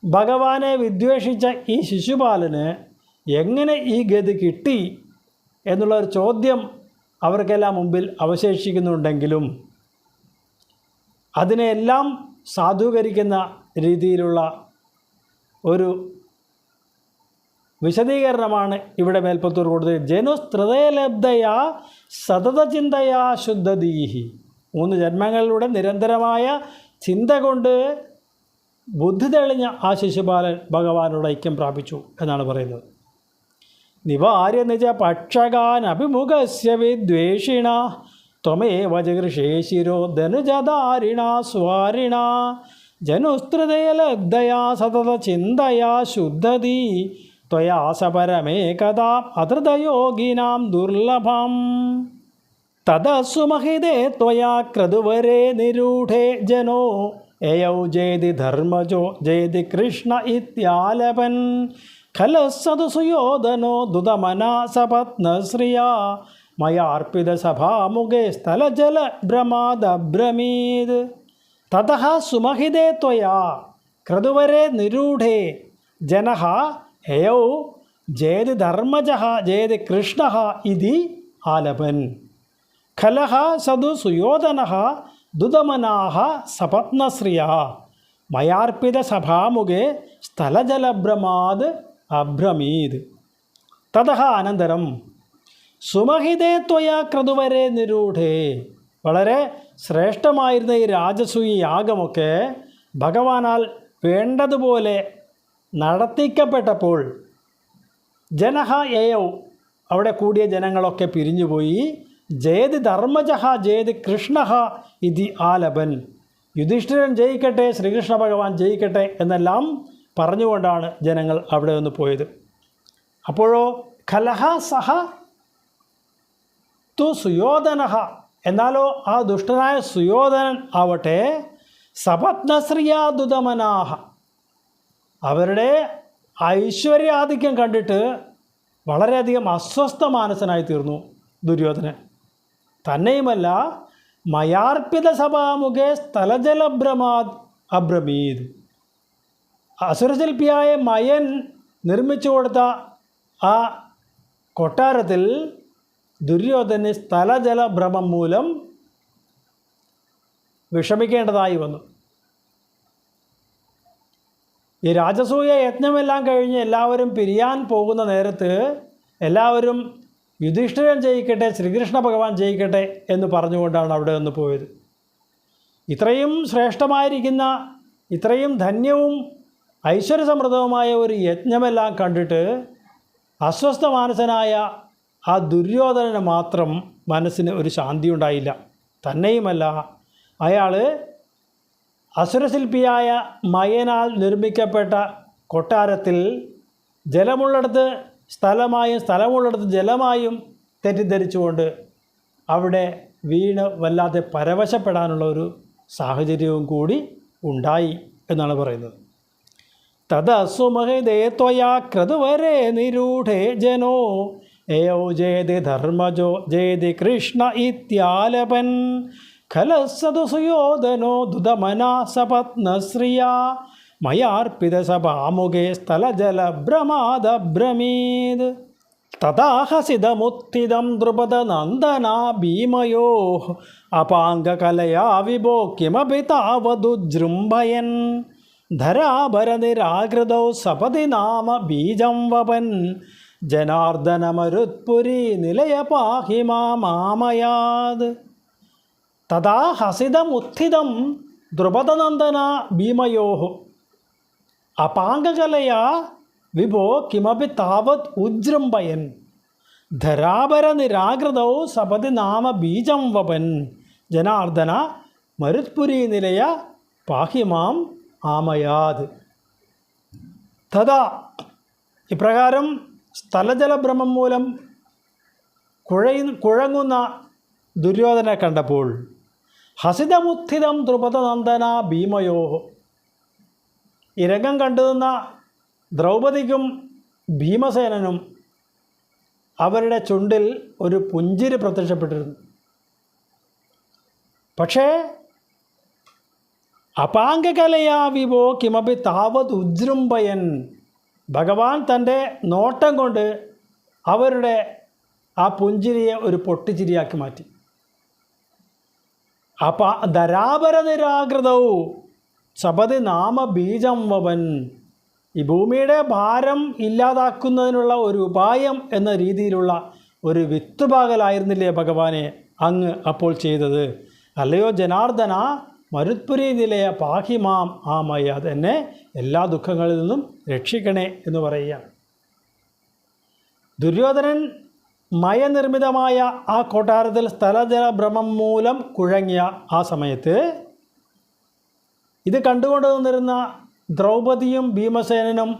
ഭഗവാനെ വിദ്വേഷിച്ച ഈ ശിശുപാലന് എങ്ങനെ ഈ ഗതി കിട്ടി എന്നുള്ളൊരു ചോദ്യം അവർക്കെല്ലാം മുമ്പിൽ അവശേഷിക്കുന്നുണ്ടെങ്കിലും അതിനെല്ലാം സാധൂകരിക്കുന്ന രീതിയിലുള്ള ഒരു വിശദീകരണമാണ് ഇവിടെ മേൽപ്പത്തൂർ കൊടുത്തത്. ജനുസ്തൃതയലബ്ധയാ സതതചിന്തയാ ശുദ്ധധീഹി, 3 ജന്മങ്ങളിലൂടെ നിരന്തരമായ ചിന്ത കൊണ്ട് ബുദ്ധി തെളിഞ്ഞ ആ ശിശുപാലൻ ഭഗവാനോട് ഐക്യം പ്രാപിച്ചു എന്നാണ് പറയുന്നത്. നിവാര്യ നിജ പക്ഷകാൻ അഭിമുഖസ്യ വിദ്വേഷിണ ത്വമേവ ജഗൃഷേ ശിരോ ധനുജധാരിണ സ്വാരിണ ജനുസ്തൃതയലബ്ധയാ സതത ചിന്തയാ ശുദ്ധതി ത്വയാ സപരമേകഥാ അധൃതയോഗിനാം ദുർലഭം. തദസുമഹിതേ ത്വയാ ക്രതുവരേ നിരൂഢേ ജനോ യയൗ ജേതി ധർമ്മജോ ജേതി കൃഷ്ണ ഇത്യാലപൻ. ഖലസ്സതു സുയോധനോ ദുതമനാ സപത്നശ്രിയാ മയാർപ്പിത സഭാമുഖേ സ്ഥലജല ഭ്രമാദഭ്രമീത്. തതഃ സുമഹിതേ ത്വയാ ക്രതുവരേ നിരൂഢേ ജനഃ യയൗ ജേതി ധർമ്മജഃ ജേതി കൃഷ്ണഃ ഇതി ആലപൻ. ഖലഃ സതു സുയോധനഃ ദുതമനാഃ സപത്നശ്രിയാ മയാർപ്പിത സഭാമുഖേ സ്ഥലജലഭ്രമാത് അഭ്രമീത്. തതഃ അനന്തരം സുമഹിതേ ത്വയാ ക്രതുവരേ നിരൂഢേ. വളരെ ശ്രേഷ്ഠമായിരുന്ന ഈ രാജസൂയ യാഗമൊക്കെ ഭഗവാനാൽ വേണ്ടതുപോലെ നടത്തിക്കപ്പെട്ടപ്പോൾ ജനഃ യയൗ അവിടെ കൂടിയ ജനങ്ങളൊക്കെ പിരിഞ്ഞുപോയി. ജയതി ധർമ്മജഃ ജയതി കൃഷ്ണഃ ഇതി ആലപൻ. യുധിഷ്ഠിരൻ ജയിക്കട്ടെ, ശ്രീകൃഷ്ണ ഭഗവാൻ ജയിക്കട്ടെ എന്നെല്ലാം പറഞ്ഞുകൊണ്ടാണ് ജനങ്ങൾ അവിടെ നിന്ന് പോയത്. അപ്പോഴോ ഖലഃ സഹ തു സുയോധനഃ, എന്നാലോ ആ ദുഷ്ടനായ സുയോധനൻ ആവട്ടെ സപത്നശ്രിയാദുതമനാഹ, അവരുടെ ഐശ്വര്യാധിക്യം കണ്ടിട്ട് വളരെയധികം അസ്വസ്ഥ മാനസനായി തീർന്നു ദുര്യോധനൻ. തന്നെയുമല്ല മയാർപ്പിത സഭാമുഖേ സ്ഥലജലഭ്രമാത് അഭ്രമീത്. അസുരശില്പിയായ മയൻ നിർമ്മിച്ചു കൊടുത്ത ആ കൊട്ടാരത്തിൽ ദുര്യോധന് സ്ഥലജലഭ്രമം മൂലം വിഷമിക്കേണ്ടതായി വന്നു. ഈ രാജസൂയ യജ്ഞമെല്ലാം കഴിഞ്ഞ് എല്ലാവരും പിരിയാൻ പോകുന്ന നേരത്ത് എല്ലാവരും യുധിഷ്ഠിരൻ ജയിക്കട്ടെ, ശ്രീകൃഷ്ണ ഭഗവാൻ ജയിക്കട്ടെ എന്ന് പറഞ്ഞുകൊണ്ടാണ് അവിടെ നിന്ന് പോയത്. ഇത്രയും ശ്രേഷ്ഠമായിരിക്കുന്ന, ഇത്രയും ധന്യവും ഐശ്വര്യസമൃദ്ധവുമായ ഒരു യജ്ഞമെല്ലാം കണ്ടിട്ട് അസ്വസ്ഥ മാനസനായ ആ ദുര്യോധനന് മാത്രം മനസ്സിന് ഒരു ശാന്തി ഉണ്ടായില്ല. തന്നെയുമല്ല, അയാൾ അസുരശില്പിയായ മയനാൽ നിർമ്മിക്കപ്പെട്ട കൊട്ടാരത്തിൽ ജലമുള്ളിടത്ത് സ്ഥലമായും സ്ഥലമുള്ളിടത്ത് ജലമായും തെറ്റിദ്ധരിച്ചുകൊണ്ട് അവിടെ വീണ് വല്ലാതെ പരവശപ്പെടാനുള്ള ഒരു സാഹചര്യവും കൂടി ഉണ്ടായി എന്നാണ് പറയുന്നത്. തദസുമഹിതേ ത്വയാ ക്രതുവരേ നിരൂഢേ ജനോ യയൗ ജേതി ധർമ്മജോ ജേതി കൃഷ്ണ ഇത്യാലപൻ. ഖലസ്സതു സുയോധനോ ദുതമനാ സപത്നശ്രിയാ മയാർപ്പിത സഭാമുഖേ സ്ഥലജലഭ്രമാദഭ്രമീത്. തഥാഹസിതമുത്ഥിതം ദ്രുപദനന്ദനാ ഭീമയോഃ അപാംഗകലയാ വിഭോ കിമപി താവദുജൃംഭയൻ. ധരാഭരനിരാകൃതൗ സപതി നാമ ബീജം വപൻ. ജനാർദ്ദനമരുത്പുരി നിലയ പാഹി മാമയാത്. തഥാ ഹസിതമുത്ഥിതം ദ്രുപദനന്ദനാ ഭീമയോഃ അപാംഗകലയാ വിഭോ കിമപി താവത് ഉജൃംഭയൻ. ധരാഭരനിരാകൃതൗ സപതി നാമ ബീജം വപൻ. ജനാർദ്ദന മരുത്പുരി നിലയ പാഹിമാം ആമയാത്. തഥാ ഇപ്രകാരം സ്ഥലജലഭ്രമം മൂലം കുഴങ്ങുന്ന ദുര്യോധനെ കണ്ടപ്പോൾ ഹസിതമുത്ഥിതം ദ്രുപദനന്ദന ഭീമയോ, ഈ രംഗം കണ്ടുനിന്ന ദ്രൗപദിക്കും ഭീമസേനനും അവരുടെ ചുണ്ടിൽ ഒരു പുഞ്ചിരി പ്രത്യക്ഷപ്പെട്ടിരുന്നു. പക്ഷേ അപാംഗകലയാ വിഭോ കിമപി താവത് ഉജൃംഭയൻ. ഭഗവാൻ തൻ്റെ നോട്ടം കൊണ്ട് അവരുടെ ആ പുഞ്ചിരിയെ ഒരു പൊട്ടിച്ചിരിയാക്കി മാറ്റി. ധരാപരനിരാകൃതവും സപതി നാമ ബീജം വപൻ. ഈ ഭൂമിയുടെ ഭാരം ഇല്ലാതാക്കുന്നതിനുള്ള ഒരു ഉപായം എന്ന രീതിയിലുള്ള ഒരു വിത്തുപാകലായിരുന്നില്ലേ ഭഗവാനെ അങ്ങ് അപ്പോൾ ചെയ്തത്? അല്ലയോ ജനാർദ്ദന, മരുത്പുരി നിലയ പാഹിമാം ആമയ, അതെന്നെ എല്ലാ ദുഃഖങ്ങളിൽ നിന്നും രക്ഷിക്കണേ എന്ന് പറയുകയാണ്. ദുര്യോധനൻ മയനിർമ്മിതമായ ആ കൊട്ടാരത്തിൽ സ്ഥലജലഭ്രമം മൂലം കുഴങ്ങിയ ആ സമയത്ത് ഇത് കണ്ടുകൊണ്ട് നിന്നിരുന്ന ദ്രൗപദിയും ഭീമസേനനും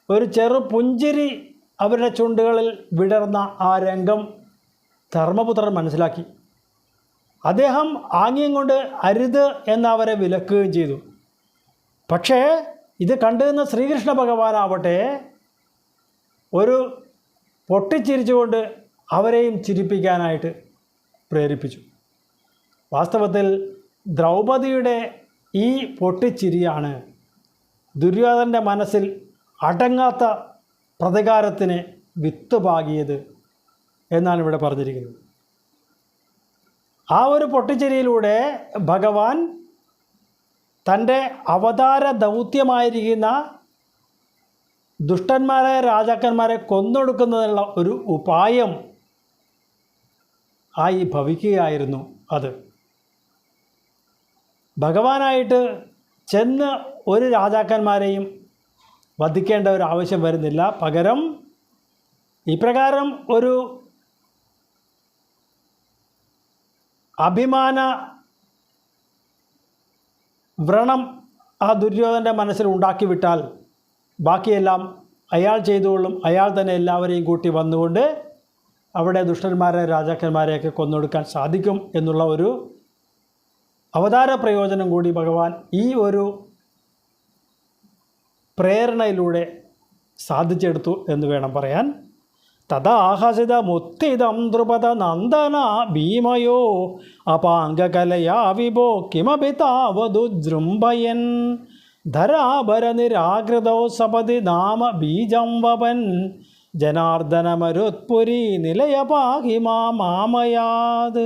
ഒരു ചെറു പുഞ്ചിരി അവരുടെ ചുണ്ടുകളിൽ വിടർന്ന ആ രംഗം ധർമ്മപുത്രൻ മനസ്സിലാക്കി. അദ്ദേഹം ആംഗ്യം കൊണ്ട് അരുത് എന്നവരെ വിലക്കുകയും ചെയ്തു. പക്ഷേ ഇത് കണ്ടുനിന്ന ശ്രീകൃഷ്ണ ഭഗവാനാവട്ടെ ഒരു പൊട്ടിച്ചിരിച്ചുകൊണ്ട് അവരെയും ചിരിപ്പിക്കാനായിട്ട് പ്രേരിപ്പിച്ചു. വാസ്തവത്തിൽ ദ്രൗപദിയുടെ ഈ പൊട്ടിച്ചിരിയാണ് ദുര്യോധനൻ്റെ മനസ്സിൽ അടങ്ങാത്ത പ്രതികാരത്തിന് വിത്ത് പാകിയത് എന്നാണ് ഇവിടെ പറഞ്ഞിരിക്കുന്നത്. ആ ഒരു പൊട്ടിച്ചിരിയിലൂടെ ഭഗവാൻ തൻ്റെ അവതാര ദൗത്യമായിരിക്കുന്ന ദുഷ്ടന്മാരായ രാജാക്കന്മാരെ കൊന്നൊടുക്കുന്നതിനുള്ള ഒരു ഉപായം ആയി ഭവിക്കുകയായിരുന്നു അത്. ഭഗവാനായിട്ട് ചെന്ന് ഒരു രാജാക്കന്മാരെയും വധിക്കേണ്ട ഒരു ആവശ്യം വരുന്നില്ല. പകരം ഇപ്രകാരം ഒരു അഭിമാന വ്രണം ആ ദുര്യോധനൻ്റെ മനസ്സിൽ ഉണ്ടാക്കി വിട്ടാൽ ബാക്കിയെല്ലാം അയാൾ ചെയ്തുകൊള്ളും. അയാൾ തന്നെ എല്ലാവരെയും കൂട്ടി വന്നുകൊണ്ട് അവിടെ ദുഷ്ടന്മാരെ രാജാക്കന്മാരെയൊക്കെ കൊന്നൊടുക്കാൻ സാധിക്കും എന്നുള്ള ഒരു അവതാര പ്രയോജനം കൂടി ഭഗവാൻ ഈ ഒരു പ്രേരണയിലൂടെ സാധിച്ചെടുത്തു എന്ന് വേണം പറയാൻ. തഥാഹസിത മുത്തിതം ദ്രുപദ നന്ദന ഭീമയോ അപാംഗകലയാ വിഭോ കിമപി താവതുജൃംഭയൻ ധരാഭരനിരാകൃതോ സപതി നാമ ബീജം വപൻ ജനാർദ്ദനമരുത്പുരി നിലയ പാഹി മാമയാത്.